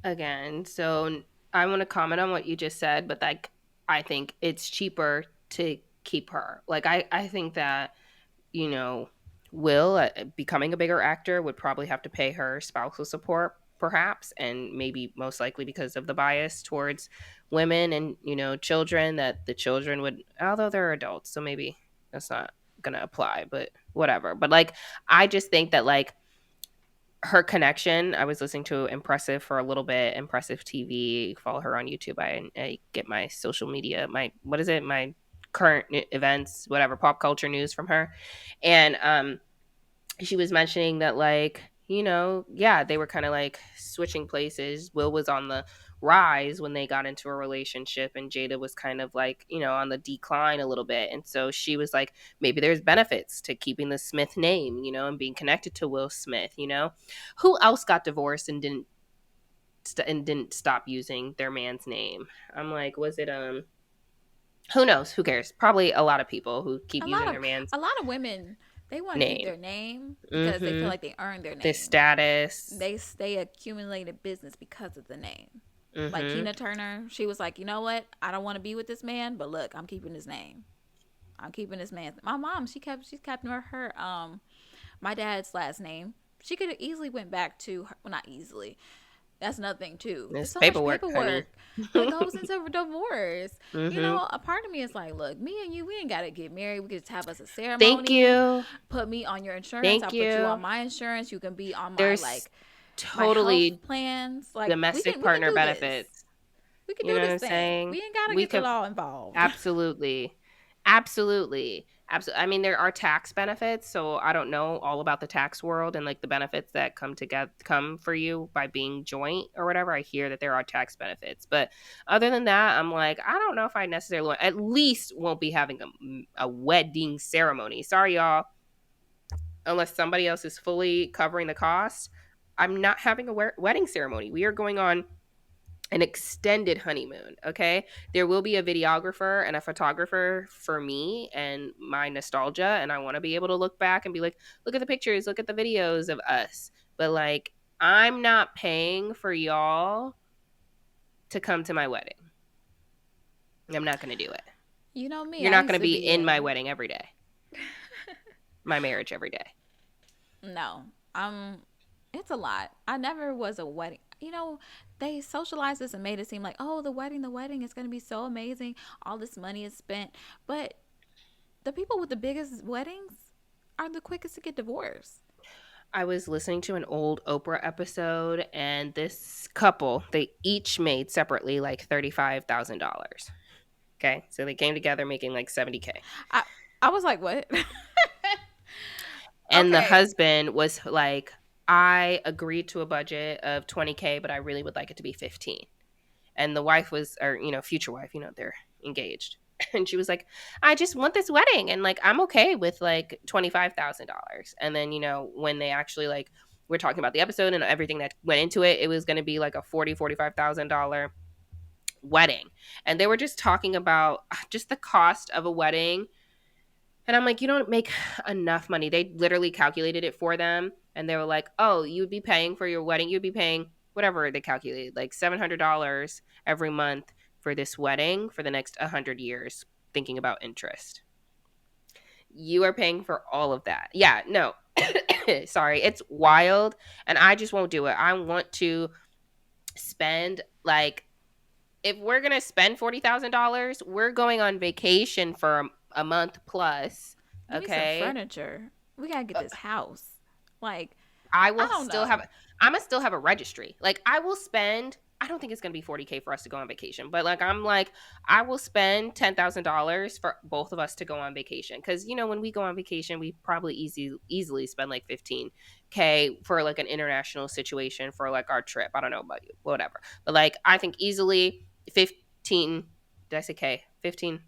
Again, so I want to comment on what you just said, but like I think it's cheaper to keep her. Like I think that, you know, Will, becoming a bigger actor, would probably have to pay her spousal support, perhaps, and maybe most likely because of the bias towards women and, children, that the children would, although they're adults, so maybe that's not going to apply, but whatever. But like, I just think that like her connection, I was listening to Impressive for a little bit, Impressive TV, follow her on YouTube. I get my social media, what is it? My current events, whatever, pop culture news from her. And she was mentioning that like, yeah, they were kind of like switching places. Will was on the rise when they got into a relationship, and Jada was kind of like, on the decline a little bit. And so she was like, maybe there's benefits to keeping the Smith name, and being connected to Will Smith. Who else got divorced and didn't stop using their man's name? I'm like, was it who knows? Who cares? Probably a lot of people who keep A lot using of their man's a lot of women, they want to keep name. their name because they feel Mm-hmm. like they earned their The name. status. They accumulated business because of the name. Like Mm-hmm. Tina Turner, she was like, you know what? I don't want to be with this man, but look, I'm keeping his name. I'm keeping his man. My mom, she's kept her my dad's last name. She could have easily went back to her, well, not easily. That's another thing too. It's It's so much paperwork, honey. paperwork that goes into a divorce. Mm-hmm. A part of me is like, look, me and you, we ain't gotta get married. We could just have us a Thank ceremony. you. Put me on your insurance. Thank I'll put you on you. my insurance. You can be on my There's like my health totally plans. Like domestic we can partner do this. benefits. We can You do know what this I'm thing. saying? We ain't gotta We get the could law involved. absolutely, absolutely, absolutely. I mean, there are tax benefits, so I don't know all about the tax world and like the benefits that come for you by being joint or whatever. I hear that there are tax benefits, but other than that, I'm like, I don't know if I necessarily at least won't be having a wedding ceremony. Sorry, y'all. Unless somebody else is fully covering the cost, I'm not having a wedding ceremony. We are going on an extended honeymoon. Okay. There will be a videographer and a photographer for me and my nostalgia. And I want to be able to look back and be like, look at the pictures, look at the videos of us. But like, I'm not paying for y'all to come to my wedding. I'm not going to do it. You know me, You're I not going used to to be be in my in. wedding every day, my marriage every day. No, it's a lot. I never was a wedding. They socialized this and made it seem like, oh, the wedding is going to be so amazing. All this money is spent. But the people with the biggest weddings are the quickest to get divorced. I was listening to an old Oprah episode, and this couple, they each made separately like $35,000. Okay, so they came together making like 70K, I, I was like, what? and the Okay. husband was like, I agreed to a budget of 20K, but I really would like it to be 15. And the wife was, or future wife, they're engaged, and she was like, I just want this wedding, and like I'm okay with like $25,000. And then when they actually like we're talking about the episode and everything that went into it, it was going to be like a $45,000 wedding, and they were just talking about just the cost of a wedding. And I'm like, you don't make enough money. They literally calculated it for them. And they were like, oh, you'd be paying for your wedding. You'd be paying whatever they calculated, like $700 every month for this wedding for the next 100 years, thinking about interest. You are paying for all of that. Yeah, no. Sorry. It's wild. And I just won't do it. I want to spend like, if we're going to spend $40,000, we're going on vacation for a month plus. We need some Okay. furniture. We got to get this house. Like, I I will don't still know. have I'ma still have a registry. Like, I will spend I don't think it's gonna be 40K for us to go on vacation, but I will spend $10,000 for both of us to go on vacation. Cause when we go on vacation, we probably easily spend like 15K for like an international situation for like our trip. I don't know about you, whatever. But like I think easily 15, did I say K? 15,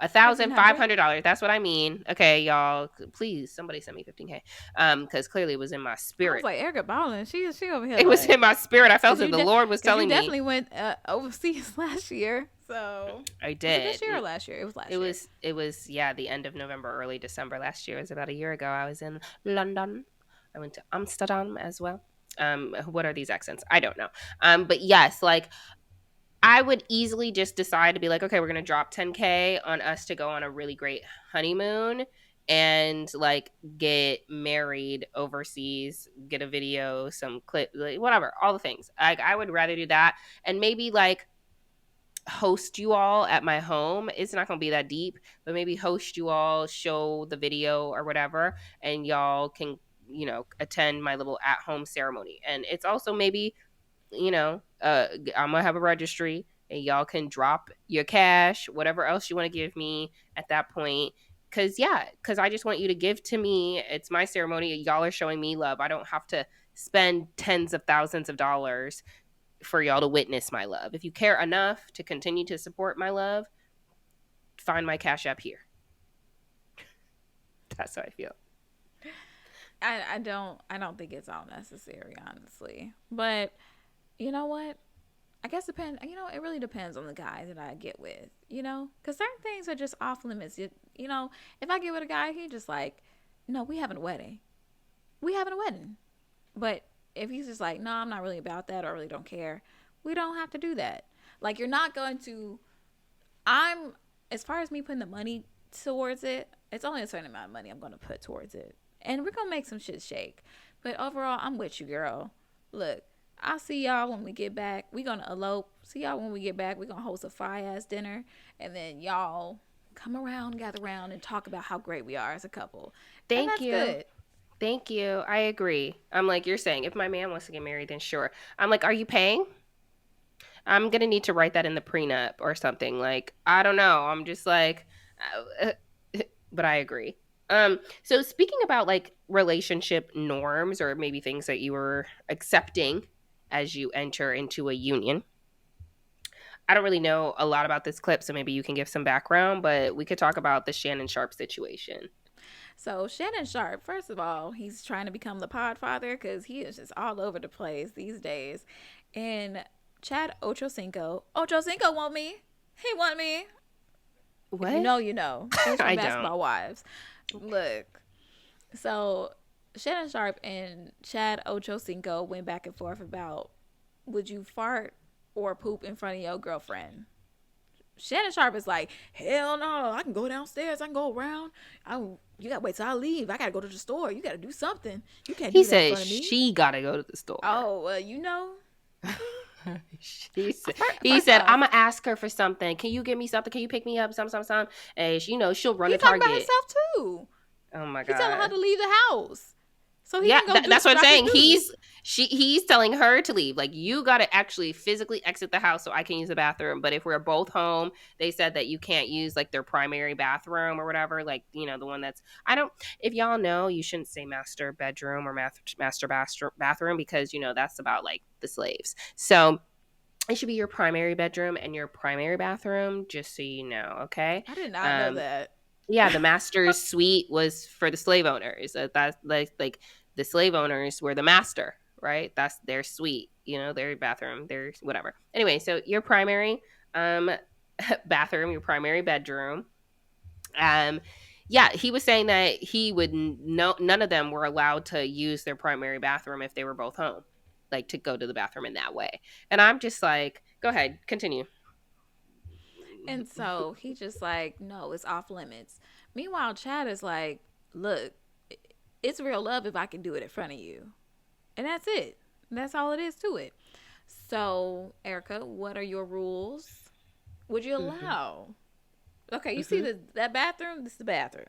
$1,500. $1,500. That's what I mean. Okay, y'all. Please, somebody send me 15K. Because clearly it was in my I was spirit. like, Erica balling. She over here It was like, in my spirit. I felt cause it. you The Lord was cause you telling me. definitely went overseas last year. So I was it this did. year or last year? It was It last year. was. It was. Yeah, the end of November, early December last year. It was about a year ago. I was in London. I went to Amsterdam as well. What are these accents? I don't know. But yes, like I would easily just decide to be like, okay, we're gonna drop 10K on us to go on a really great honeymoon and like get married overseas, get a video, some clip, like, whatever, all the things. Like I would rather do that and maybe like host you all at my home. It's not gonna be that deep, but maybe host you all, show the video or whatever, and y'all can attend my little at home ceremony. And it's also maybe I'm gonna have a registry and y'all can drop your cash, whatever else you want to give me at that point. Cause I just want you to give to me. It's my ceremony. Y'all are showing me love. I don't have to spend tens of thousands of dollars for y'all to witness my love. If you care enough to continue to support my love, find my cash app here. That's how I feel. I don't think it's all necessary, honestly. But you know what? I guess it really depends on the guy that I get with, because certain things are just off limits. If I get with a guy, he just like, no, we having a wedding. We having a wedding. But if he's just like, no, I'm not really about that or I really don't care, we don't have to do that. Like, you're not going to, I'm, as far as me putting the money towards it, it's only a certain amount of money I'm going to put towards it. And we're going to make some shit shake. But overall, I'm with you, girl. Look, I'll see y'all when we get back. We gonna elope. See y'all when we get back. We gonna host a fire ass dinner, and then y'all come around, gather around, and talk about how great we are as a couple. And Thank that's you. good. Thank you. I agree. I'm like you're saying, if my man wants to get married, then sure. I'm like, are you paying? I'm gonna need to write that in the prenup or something. Like, I don't know. I'm just like, but I agree. So speaking about like relationship norms or maybe things that you were accepting as you enter into a union. I don't really know a lot about this clip, so maybe you can give some background, but we could talk about the Shannon Sharpe situation. So Shannon Sharpe, first of all, he's trying to become the Podfather because he is just all over the place these days. And Chad Ocho Cinco want me. He want me. If you What? know, you know. He's from I don't. Basketball Wives. Look, so Shannon Sharpe and Chad Ochocinco went back and forth about, would you fart or poop in front of your girlfriend? Shannon Sharpe is like, hell no, I can go downstairs, I can go around. You gotta wait till I leave. I gotta go to the store. You gotta do something. You can't He do that in said front of me. she got to go to the store. Oh, you know. He First said, off, I'm gonna ask her for something. Can you give me something? Can you pick me up? Some. And she'll run he to talking about Target. himself too. Oh my He telling her god. to leave the house so he Yeah, can go that's what I'm drop his saying. duties. He's telling her to leave. Like, you got to actually physically exit the house so I can use the bathroom. But if we're both home, they said that you can't use like their primary bathroom or whatever. Like, the one that's I don't. If y'all know, you shouldn't say master bedroom or master bathroom because that's about like the slaves. So it should be your primary bedroom and your primary bathroom, just so you know. Okay. I did not know Um, that. yeah, the master's suite was for the slave owners. That's like the slave owners were the master, right? That's their suite, their bathroom, their whatever. Anyway, so your primary um bathroom, your primary bedroom. Um yeah, he was saying that he would no none of them were allowed to use their primary bathroom if they were both home, like to go to the bathroom in that way. And I'm just like, go ahead, continue. And so he just like, no, it's off limits. Meanwhile, Chad is like, look, it's real love if I can do it in front of you. And that's it. That's all it is to it. So, Erica, what are your rules? Would you Hmm. allow? Okay, you see Hmm. that bathroom? This is the bathroom.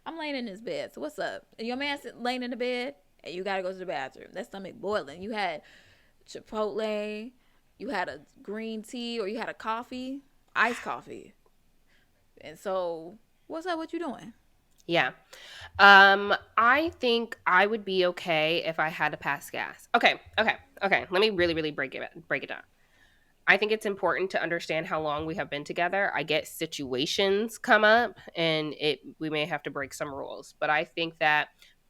I'm laying in this bed. So what's up? Your man laying in the bed, and you gotta go to the bathroom. That stomach boiling. You had Chipotle, you had a green tea, or you had a coffee, iced coffee. And so, what's up? What you doing? Yeah. I think I would be okay if I had to pass gas. Okay. Let me really break it down. I think it's important to understand how long we have been together. I get situations come up and it we may have to break some rules, but I think that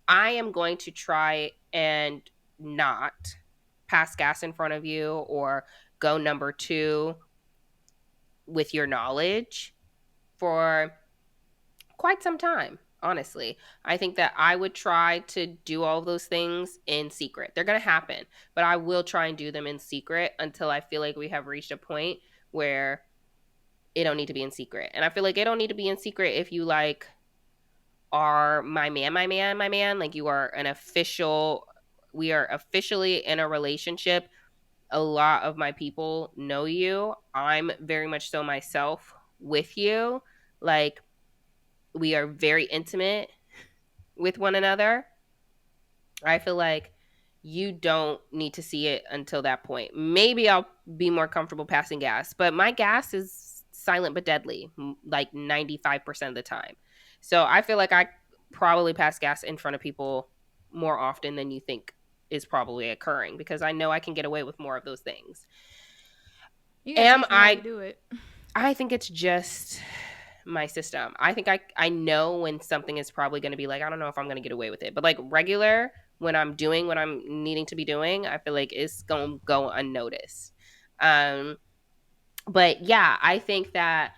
I am going to try and not pass gas in front of you or go number 2 with your knowledge for quite some time. Honestly, I think that I would try to do all of those things in secret. They're going to happen, but I will try and do them in secret until I feel like we have reached a point where it don't need to be in secret. And I feel like it don't need to be in secret if you like are my man, like you are an official, we are officially in a relationship. A lot of my people know you. I'm very much so myself with you. Like we are very intimate with one another. I feel like you don't need to see it until that point. Maybe I'll be more comfortable passing gas, but my gas is silent but deadly, like 95% of the time. So I feel like I probably pass gas in front of people more often than you think is probably occurring because I know I can get away with more of those things. You gotta Am teach me how you I do it. I think it's just my system. I think I know when something is probably going to be like I don't know if I'm going to get away with it. But like regular when I'm doing what I'm needing to be doing, I feel like it's going to go unnoticed. Um but yeah, I think that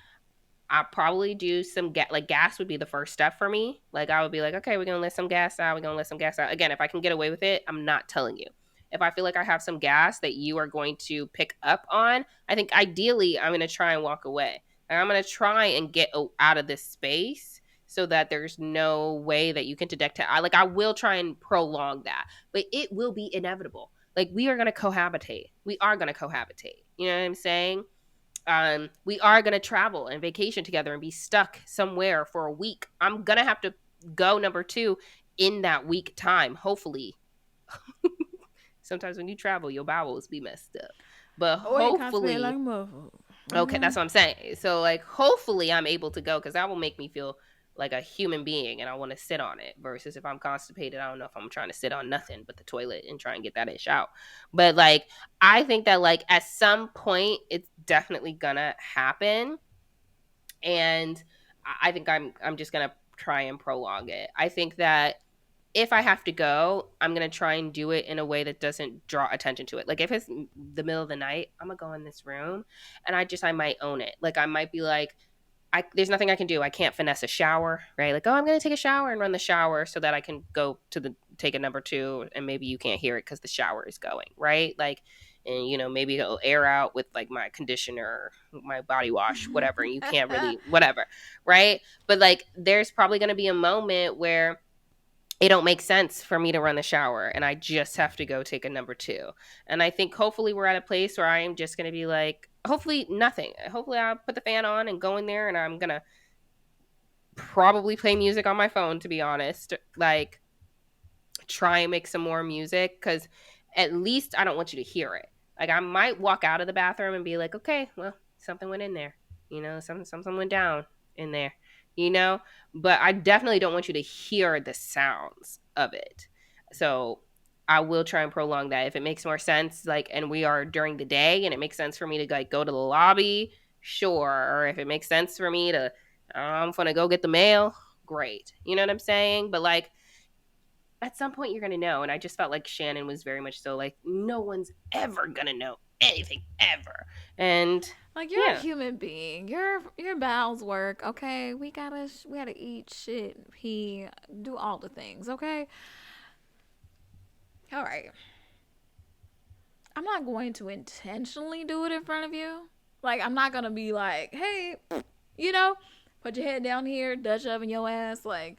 I probably do some like gas would be the first step for me. Like I would be like, okay, we're gonna let some gas out. We're gonna let some gas out. Again, if I can get away with it, I'm not telling you. If I feel like I have some gas that you are going to pick up on, I think ideally I'm gonna try and walk away. And I'm gonna try and get out of this space so that there's no way that you can detect it. I will try and prolong that, but it will be inevitable. Like we are gonna cohabitate. We are gonna cohabitate. You know what I'm saying? We are going to travel and vacation together and be stuck somewhere for a week. I'm going to have to go number 2 in that week time, hopefully. Sometimes when you travel, your bowels be messed up. But Oh, you constantly like hopefully, motherfucker. okay, Okay. that's what I'm saying. So, like, hopefully I'm able to go because that will make me feel like a human being and I want to sit on it versus if I'm constipated, I don't know if I'm trying to sit on nothing but the toilet and try and get that ish out. But like I think that like at some point it's definitely gonna happen and I think I'm just gonna try and prolong it. I think that if I have to go, I'm gonna try and do it in a way that doesn't draw attention to it. Like if it's the middle of the night, I'm gonna go in this room and I might own it. Like I might be like, there's nothing I can do. I can't finesse a shower, right? Like, oh, I'm gonna take a shower and run the shower so that I can go to the take a number 2, and maybe you can't hear it because the shower is going, right? Like, and maybe it'll air out with like my conditioner, my body wash, whatever, and you can't really whatever, right? But like, there's probably gonna be a moment where it don't make sense for me to run the shower and I just have to go take a number 2. And I think hopefully we're at a place where I am just going to be like, hopefully nothing. Hopefully I'll put the fan on and go in there and I'm going to probably play music on my phone, to be honest. Like, try and make some more music because at least I don't want you to hear it. Like, I might walk out of the bathroom and be like, okay, well, something went in there. Something went down in there, you know? But I definitely don't want you to hear the sounds of it. So I will try and prolong that. If it makes more sense, like, and we are during the day and it makes sense for me to like go to the lobby, sure. Or if it makes sense for me to, I'm gonna go get the mail, great. You know what I'm saying? But like, at some point you're gonna know. And I just felt like Shannon was very much so like, no one's ever gonna know anything ever. And Like you're a yeah, human being. Your bowels work. Okay, we gotta eat shit, pee, do all the things. Okay. All right. I'm not going to intentionally do it in front of you. Like I'm not gonna be like, hey, you know, put your head down here, Dutch oven your ass. Like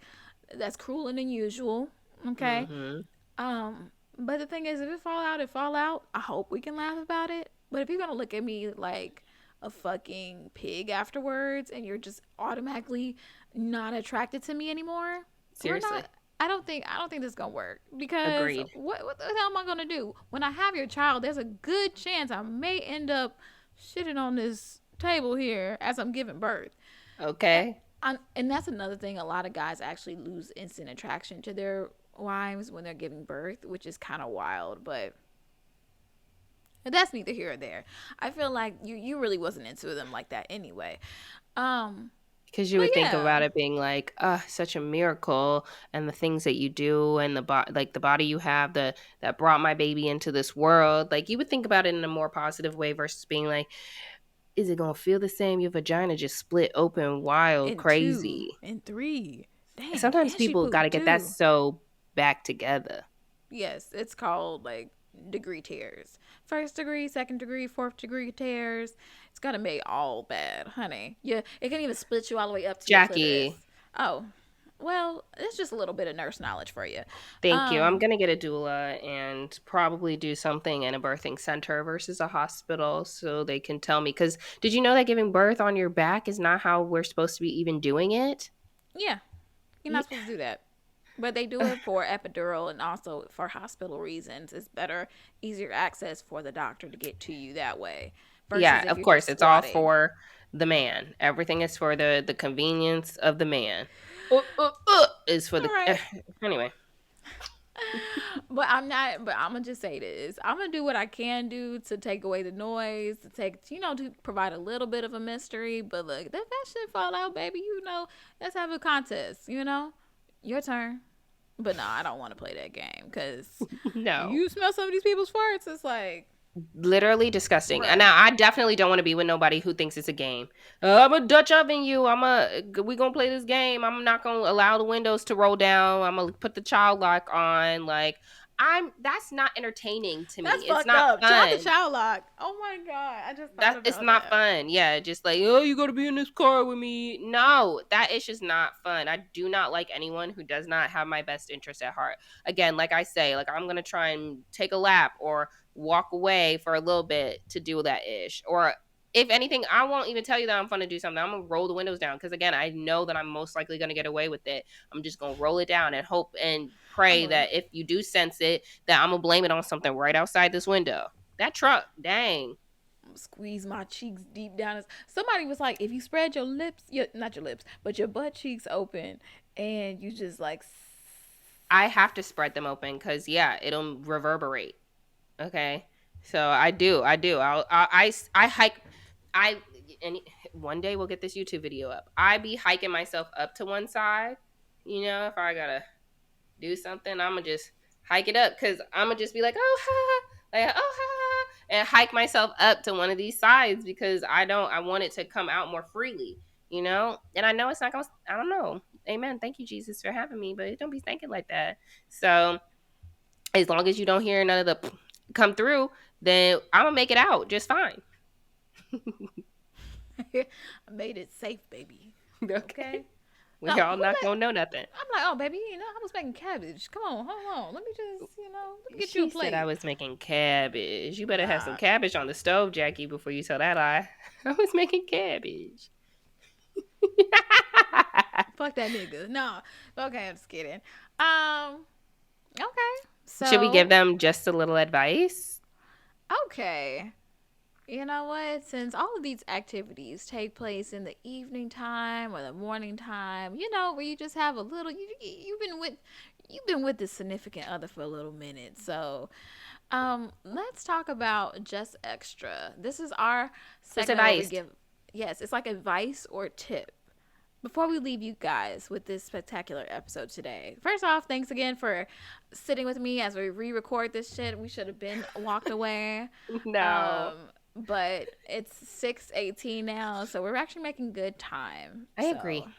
that's cruel and unusual. Okay. mm-hmm. But the thing is, if it fall out, it fall out. I hope we can laugh about it. But if you're gonna look at me like a fucking pig afterwards, and you're just automatically not attracted to me anymore, we're Seriously. not. I don't think this is gonna work because Agreed. what the hell am I gonna do when I have your child? There's a good chance I may end up shitting on this table here as I'm giving birth. And, Okay. and that's another thing. A lot of guys actually lose instant attraction to their wives when they're giving birth, which is kind of wild. But that's neither here or there. I feel like you really wasn't into them like that anyway. Um, Because you but would think yeah, about it being like, such a miracle, and the things that you do, and like the body you have, that brought my baby into this world. Like you would think about it in a more positive way versus being like, is it gonna feel the same? Your vagina just split open, wild, and two crazy. and three. Dang, Sometimes and she people got to pooped get that too. so back together. Yes, it's called like degree tears. First degree, second degree, fourth degree tears. It's gonna make all bad, honey. Yeah, it can even split you all the way up to your Jackie, clitoris. Oh, well, it's just a little bit of nurse knowledge for you. thank you. I'm Um, gonna get a doula and probably do something in a birthing center versus a hospital so they can tell me. Because did you know that giving birth on your back is not how we're supposed to be even doing it? yeah, you're not Ye- supposed to do that. But they do it for epidural and also for hospital reasons. It's better, easier access for the doctor to get to you that way versus Yeah, if of you're course, just it's all squatting. for the man. Everything is for the convenience of the man. Is for All the right. anyway. But I'm not. But I'm gonna just say this. I'm gonna do what I can do to take away the noise, to take, to provide a little bit of a mystery. But look, that shit fall out, baby. Let's have a contest. Your turn. But no, I don't want to play that game because No. you smell some of these people's farts. It's like, Literally disgusting. And bruh. now I definitely don't want to be with nobody who thinks it's a game. I'm a Dutch oven you. We gonna play this game. I'm not gonna allow the windows to roll down. I'm gonna put the child lock on. Like that's not entertaining to That's me. It's fucked not up. Child to fun. child lock. Oh my god, I just thought That it's about not that. fun. Yeah, just like, oh, you gotta be in this car with me. No, that is just not fun. I do not like anyone who does not have my best interest at heart. Again, like I say, like I'm gonna try and take a lap or walk away for a little bit to do that ish. Or if anything, I won't even tell you that I'm gonna do something. I'm gonna roll the windows down because again, I know that I'm most likely gonna get away with it. I'm just gonna roll it down and hope and I'm pray a that if you do sense it, that I'm gonna blame it on something right outside this window. That truck, dang. squeeze my cheeks deep down. Somebody was like, if you spread your lips, not your lips, but your butt cheeks open, and you just like, I have to spread them open because yeah, it'll reverberate. Okay, so I do. I hike. I and one day we'll get this YouTube video up. I be hiking myself up to one side. If I gotta do something, I'm gonna just hike it up because I'm gonna just be like, oh ha, ha, like oh ha, ha, and hike myself up to one of these sides because I want it to come out more freely. And I know it's not gonna. I don't know. Amen. Thank you, Jesus, for having me, but it don't be thinking like that. So as long as you don't hear none of the come through, then I'm gonna make it out just fine. I made it safe, baby. Okay. Okay. We No, all who not let? gonna know nothing. I'm like, oh baby, I was making cabbage. Come on, hold on. Let me just, let me get you a She said I plate. was making cabbage. You better have some Nah, cabbage on the stove, Jackie, before you tell that lie. I was making cabbage. fuck that nigga. No, okay, I'm just kidding. Um, okay. Should we give So, them just a little advice? okay. You know what? Since all of these activities take place in the evening time or the morning time, where you just have a little, you've been with the significant other for a little minute. So, let's talk about just extra. This is our Just segment where we advice. give, yes, it's like advice or tip. Before we leave you guys with this spectacular episode today, first off, thanks again for sitting with me as we re-record this shit. We should have been walked away. No. But it's 6:18 now, so we're actually making good time. I agree. So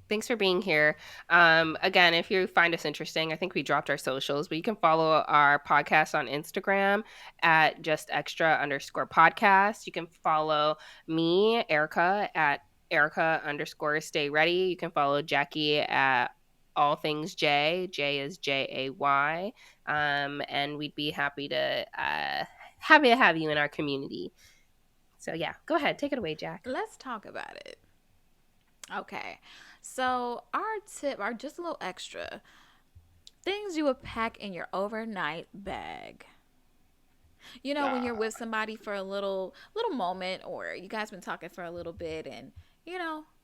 Thanks for being here. Again, if you find us interesting, I think we dropped our socials, but you can follow our podcast on Instagram at just extra underscore podcast. You can follow me, Erica, at Erica underscore stay ready. You can follow Jackie at all things J. J is JAY. And we'd be happy to have you in our community. So yeah, go ahead, take it away, Jack. let's talk about it. Okay. So our tip, our just a little extra. Things you would pack in your overnight bag. You know, when you're with somebody for a little moment, or you guys been talking for a little bit, and okay,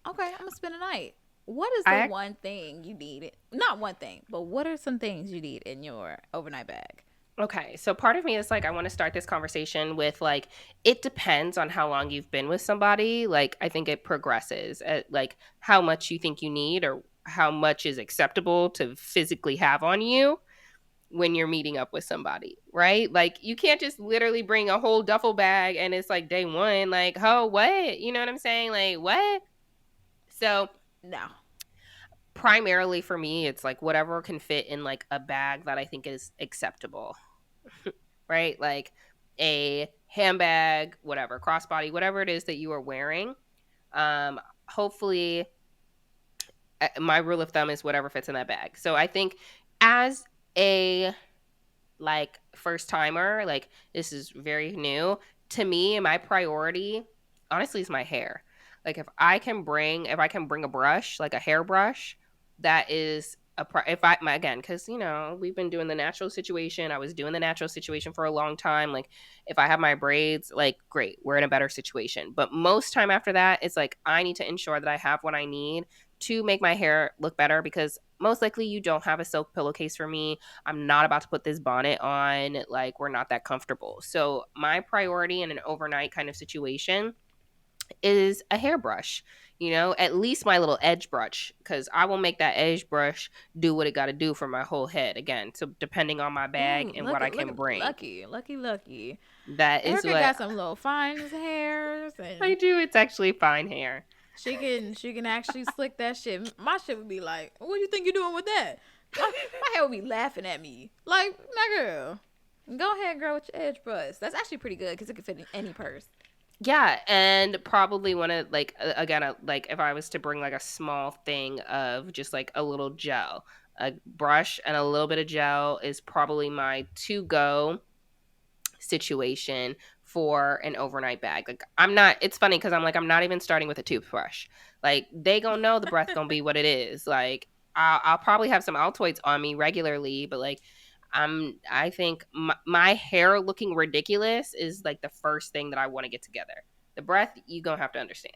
I'm gonna spend a night. What is the I one thing you need? Not one thing, but what are some things you need in your overnight bag? Okay, so part of me is like, I want to start this conversation with like, it depends on how long you've been with somebody. Like, I think it progresses at like how much you think you need or how much is acceptable to physically have on you when you're meeting up with somebody, right? Like, you can't just literally bring a whole duffel bag and it's like day one, like, oh, what? You know what I'm saying? Like, what? So, No. primarily for me, it's like whatever can fit in like a bag that I think is acceptable, right? Like a handbag, whatever, crossbody, whatever it is that you are wearing. Hopefully, my rule of thumb is whatever fits in that bag. So I think as a like first timer, like this is very new to me, and my priority honestly is my hair. Like if I can bring a brush, like a hairbrush, that is if I my again, because we've been doing the natural situation. I was doing the natural situation for a long time. Like if I have my braids, like great, we're in a better situation. But most time after that, it's like I need to ensure that I have what I need to make my hair look better, because most likely you don't have a silk pillowcase for me. I'm not about to put this bonnet on. Like, we're not that comfortable. So, my priority in an overnight kind of situation is a hairbrush, at least my little edge brush, because I will make that edge brush do what it got to do for my whole head. Again, so depending on my bag Ooh, and what I look can at bring, lucky. that is Erica what got some little fine hairs, I and do. It's actually fine hair. she can actually slick that shit. My shit would be like, what do you think you're doing with that? My hair would be laughing at me. Like, my girl, go ahead, girl, with your edge brush. That's actually pretty good because it can fit in any purse. Yeah, and probably want to like again, like if I was to bring like a small thing of just like a little gel, a brush and a little bit of gel is probably my to go situation for an overnight bag. Like I'm not. It's funny because I'm like I'm not even starting with a toothbrush. Like they gonna know the breath gonna be what it is. Like I'll probably have some Altoids on me regularly, but like I think my hair looking ridiculous is like the first thing that I want to get together. The breath, you gonna have to understand.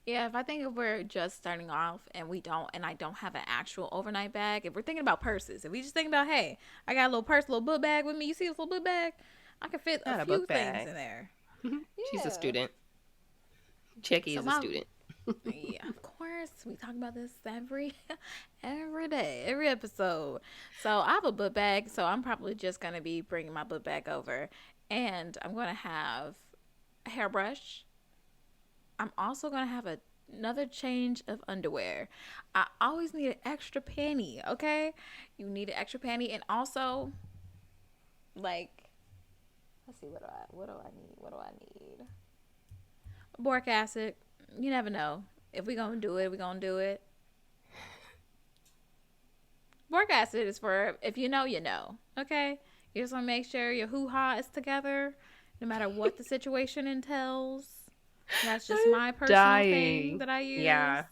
Yeah, if I think if we're just starting off and I don't have an actual overnight bag, if we're thinking about purses, if we just think about, hey, I got a little purse, a little book bag with me. You see this little book bag? I can fit a Not a few book things bag. in there. She's a Yeah. student. Chicky So is a my student. Yeah, of course. We talk about this every day, every episode. So I have a book bag, so I'm probably just gonna be bringing my book bag over, and I'm gonna have a hairbrush. I'm also gonna have another change of underwear. I always need an extra panty. Okay, you need an extra panty, and also like, let's see, what do I need? What do I need? Boric acid. You never know. If we gonna do it, we gonna do it. Boric acid is for if you know, you know. Okay? You just want to make sure your hoo ha is together, no matter what the situation entails. That's just I'm my personal thing dying. that I use, Yeah.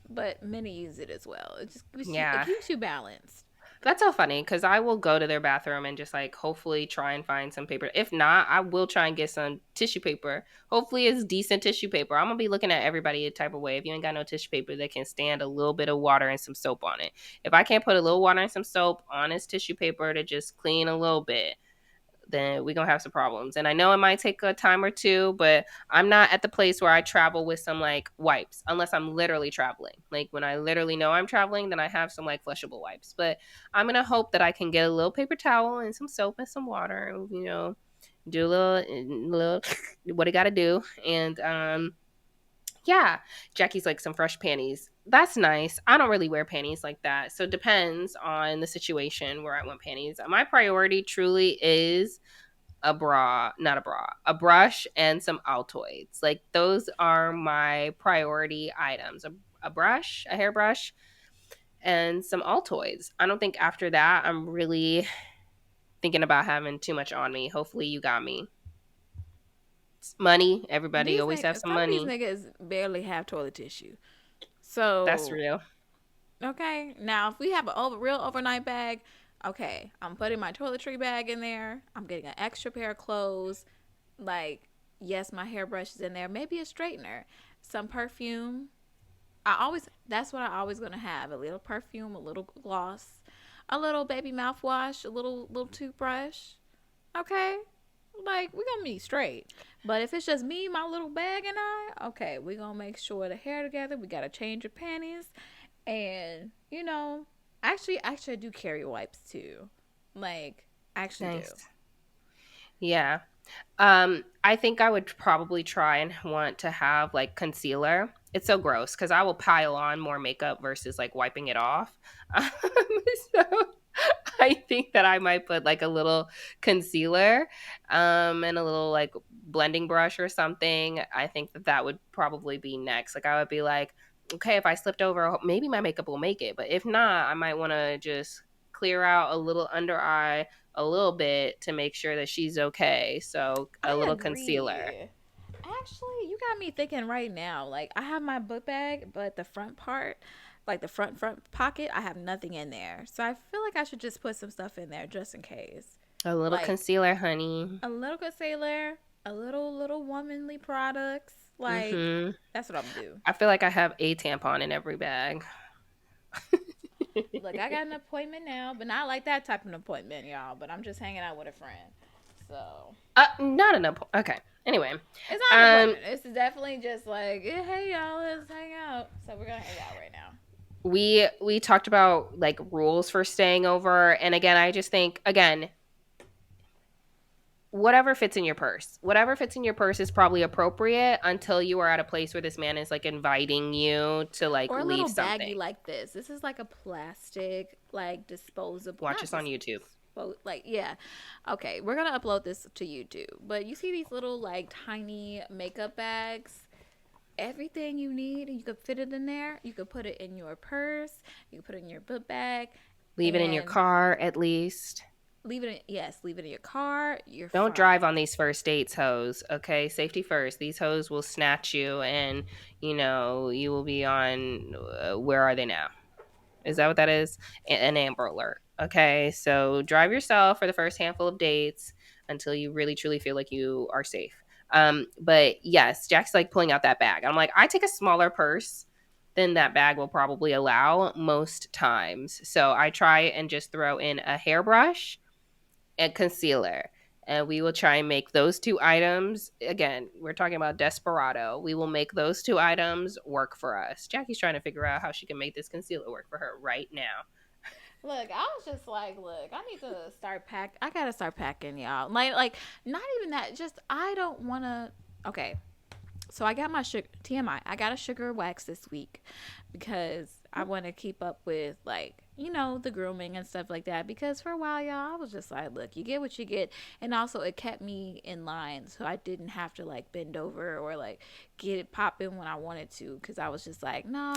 but many use it as well. It Yeah. keeps you balanced. That's so funny because I will go to their bathroom and just like hopefully try and find some paper. If not, I will try and get some tissue paper. Hopefully, it's decent tissue paper. I'm gonna be looking at everybody a type of way. If you ain't got no tissue paper that can stand a little bit of water and some soap on it, if I can't put a little water and some soap on this tissue paper to just clean a little bit, then we're gonna have some problems. And I know it might take a time or two, but I'm not at the place where I travel with some like wipes unless I'm literally traveling. Like when I literally know I'm traveling, then I have some like flushable wipes. But I'm gonna hope that I can get a little paper towel and some soap and some water, and, do a little what it gotta do. And yeah, Jackie's like some fresh panties. That's nice. I don't really wear panties like that. So it depends on the situation where I want panties. My priority truly is not a bra, a brush and some Altoids. Like those are my priority items. A brush, a hairbrush, and some Altoids. I don't think after that I'm really thinking about having too much on me. Hopefully you got me. It's money. Everybody These always have niggas, some some of these money. niggas barely have toilet tissue. That's So real. Okay. Now, if we have a real overnight bag, okay, I'm putting my toiletry bag in there. I'm getting an extra pair of clothes. Like, yes, my hairbrush is in there. Maybe a straightener, some perfume. That's what I always gonna have: a little perfume, a little gloss, a little baby mouthwash, a little toothbrush. Okay, like we gonna be straight. But if it's just me, my little bag, and I, okay, we gonna make sure the hair together. We gotta change your panties, and actually, I do carry wipes too. Like, I actually do. Nice. Yeah. I think I would probably try and want to have like concealer. It's so gross because I will pile on more makeup versus like wiping it off. So I think that I might put like a little concealer, and a little like blending brush or something. I think that that would probably be next. Like I would be like, okay, if I slipped over, maybe my makeup will make it. But if not, I might want to just clear out a little under eye a little bit to make sure that she's okay. So a I little concealer. agree. Actually, you got me thinking right now. Like, I have my book bag, but the front part, like the front pocket, I have nothing in there. So I feel like I should just put some stuff in there just in case. A little Like concealer, honey. a little concealer, a little womanly products. Like, Mm-hmm. that's what I'm gonna do. I feel like I have a tampon in every bag. Look, I got an appointment now, but not like that type of appointment, y'all. But I'm just hanging out with a friend. So Not enough. Okay. Anyway, it's not an um, appointment. It's definitely just like, hey y'all, let's hang out. So we're gonna hang out right now. we talked about like rules for staying over, and again, I just think again, whatever fits in your purse is probably appropriate until you are at a place where this man is like inviting you to like Or a leave little baggie something. like this. This is like a plastic, like disposable, Watch not us on YouTube. like yeah. Okay, we're gonna upload this to YouTube. But you see these little like tiny makeup bags. Everything you need, and you could fit it in there. You could put it in your purse. You could put it in your book bag, Leave it in your and car at least. leave it in your car. You're Don't drive fine. on these first dates, hoes. Okay, safety first. These hoes will snatch you, and you will be on. Where are they now? Is that what that is? An Amber Alert. Okay, so drive yourself for the first handful of dates until you really truly feel like you are safe. But yes, Jack's like pulling out that bag. I'm like, I take a smaller purse than that bag will probably allow most times. So I try and just throw in a hairbrush and concealer. And we will try and make those two items. Again, we're talking about Desperado. We will make those two items work for us. Jackie's trying to figure out how she can make this concealer work for her right now. Look, I was just like, look, I need to start pack. I gotta start packing, y'all. Like, not even that. Just I don't wanna. Okay, so I got my sugar TMI. I got a sugar wax this week because I want to keep up with like the grooming and stuff like that. Because for a while, y'all, I was just like, look, you get what you get, and also it kept me in line, so I didn't have to like bend over or like get it popping when I wanted to. Because I was just like, nah,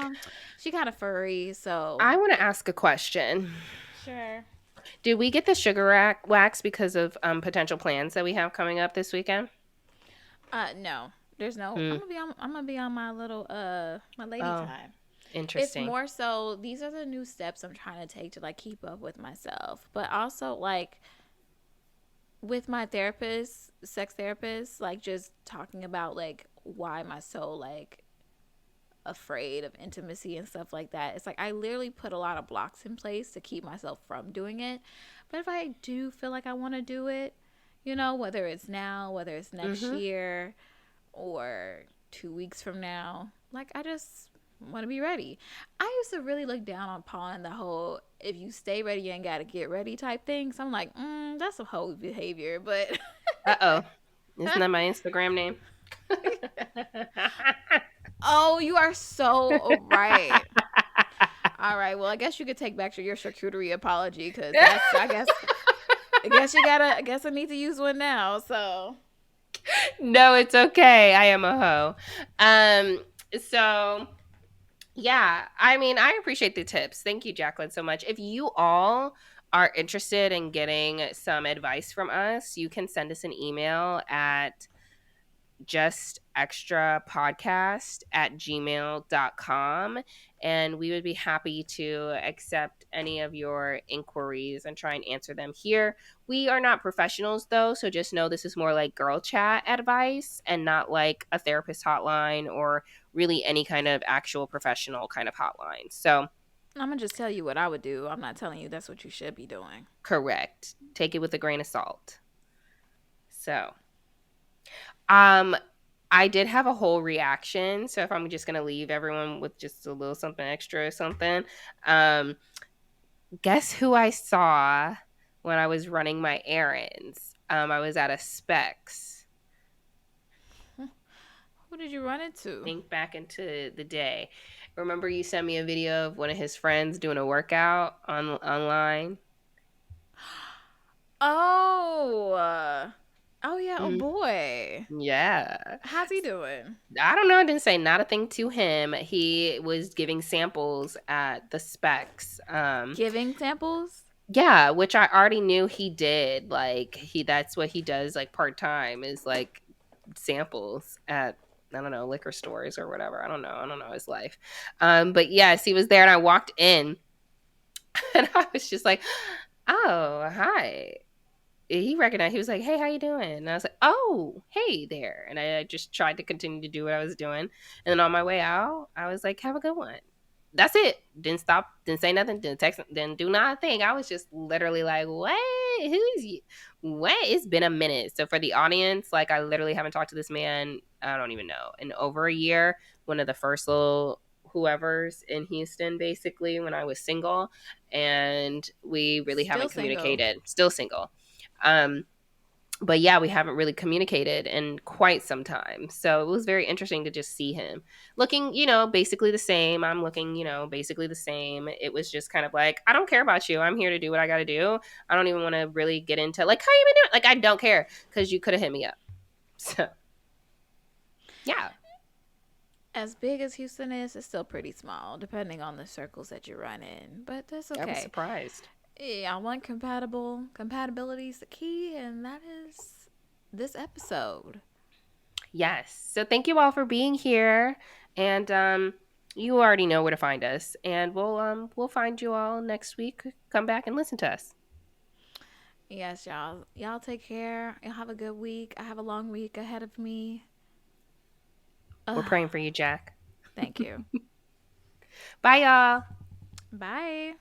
she kind of furry, so I want to ask a question. sure. Did we get the sugar wax because of potential plans that we have coming up this weekend? No. There's no. Hmm. I'm gonna be on my little my lady Oh, time. It's interesting. more so these are the new steps I'm trying to take to like keep up with myself, but also like with my therapist, sex therapist, like just talking about like why am I so like afraid of intimacy and stuff like that. It's like I literally put a lot of blocks in place to keep myself from doing it. But if I do feel like I want to do it, whether it's now, whether it's next Mm-hmm. year or 2 weeks from now, like I just want to be ready. I used to really look down upon the whole if you stay ready, you ain't got to get ready type thing. So I'm like, that's a whole behavior. But Uh-oh. Isn't that my Instagram name? oh, you are so right. All right. Well, I guess you could take back your charcuterie apology because that's. I guess you gotta. I guess I need to use one now. So No, it's okay. I am a hoe. So yeah, I mean, I appreciate the tips. Thank you, Jacqueline, so much. If you all are interested in getting some advice from us, you can send us an email at justextrapodcast@gmail.com, and we would be happy to accept any of your inquiries and try and answer them here. We are not professionals though, so just know this is more like girl chat advice and not like a therapist hotline or really any kind of actual professional kind of hotline. So, I'm gonna just tell you what I would do. I'm not telling you that's what you should be doing. correct. Take it with a grain of salt. So, um I did have a whole reaction, so if I'm just going to leave everyone with just a little something extra or something, um guess who I saw when I was running my errands? I was at a Specs. Who did you run into? Think back into the day. Remember you sent me a video of one of his friends doing a workout online? Oh, oh yeah, oh Mm, boy. yeah. How's he doing? I don't know. I didn't say not a thing to him. He was giving samples at the Specs. Giving samples? Yeah, which I already knew he did. Like that's what he does like part time is like samples at, I don't know, liquor stores or whatever. I don't know. I don't know his life. But yes, he was there and I walked in and I was just like, "Oh, hi." He recognized, he was like, "Hey, how you doing?" And I was like, "Oh, hey there." And I just tried to continue to do what I was doing. And then on my way out, I was like, "Have a good one." That's it. Didn't stop, didn't say nothing, didn't text, didn't do nothing. I was just literally like, "What? Who's you? What?" It's been a minute. So for the audience, like I literally haven't talked to this man, I don't even know, in over a year. One of the first little whoever's in Houston, basically, when I was single. And we really Still haven't single. communicated. Still single. Um, but yeah, we haven't really communicated in quite some time. So it was very interesting to just see him looking, basically the same. I'm looking, basically the same. It was just kind of like, I don't care about you. I'm here to do what I got to do. I don't even want to really get into like, how you been doing? Like, I don't care because you could have hit me up. So yeah, As big as Houston is, it's still pretty small, depending on the circles that you run in. But that's I was okay. surprised. Yeah, I want compatible. Compatibility is the key, and that is this episode. Yes. So thank you all for being here. And you already know where to find us. And we'll find you all next week. Come back and listen to us. Yes, y'all. Y'all take care. Y'all have a good week. I have a long week ahead of me. We're Ugh, praying for you, Jack. thank you. Bye, y'all. Bye.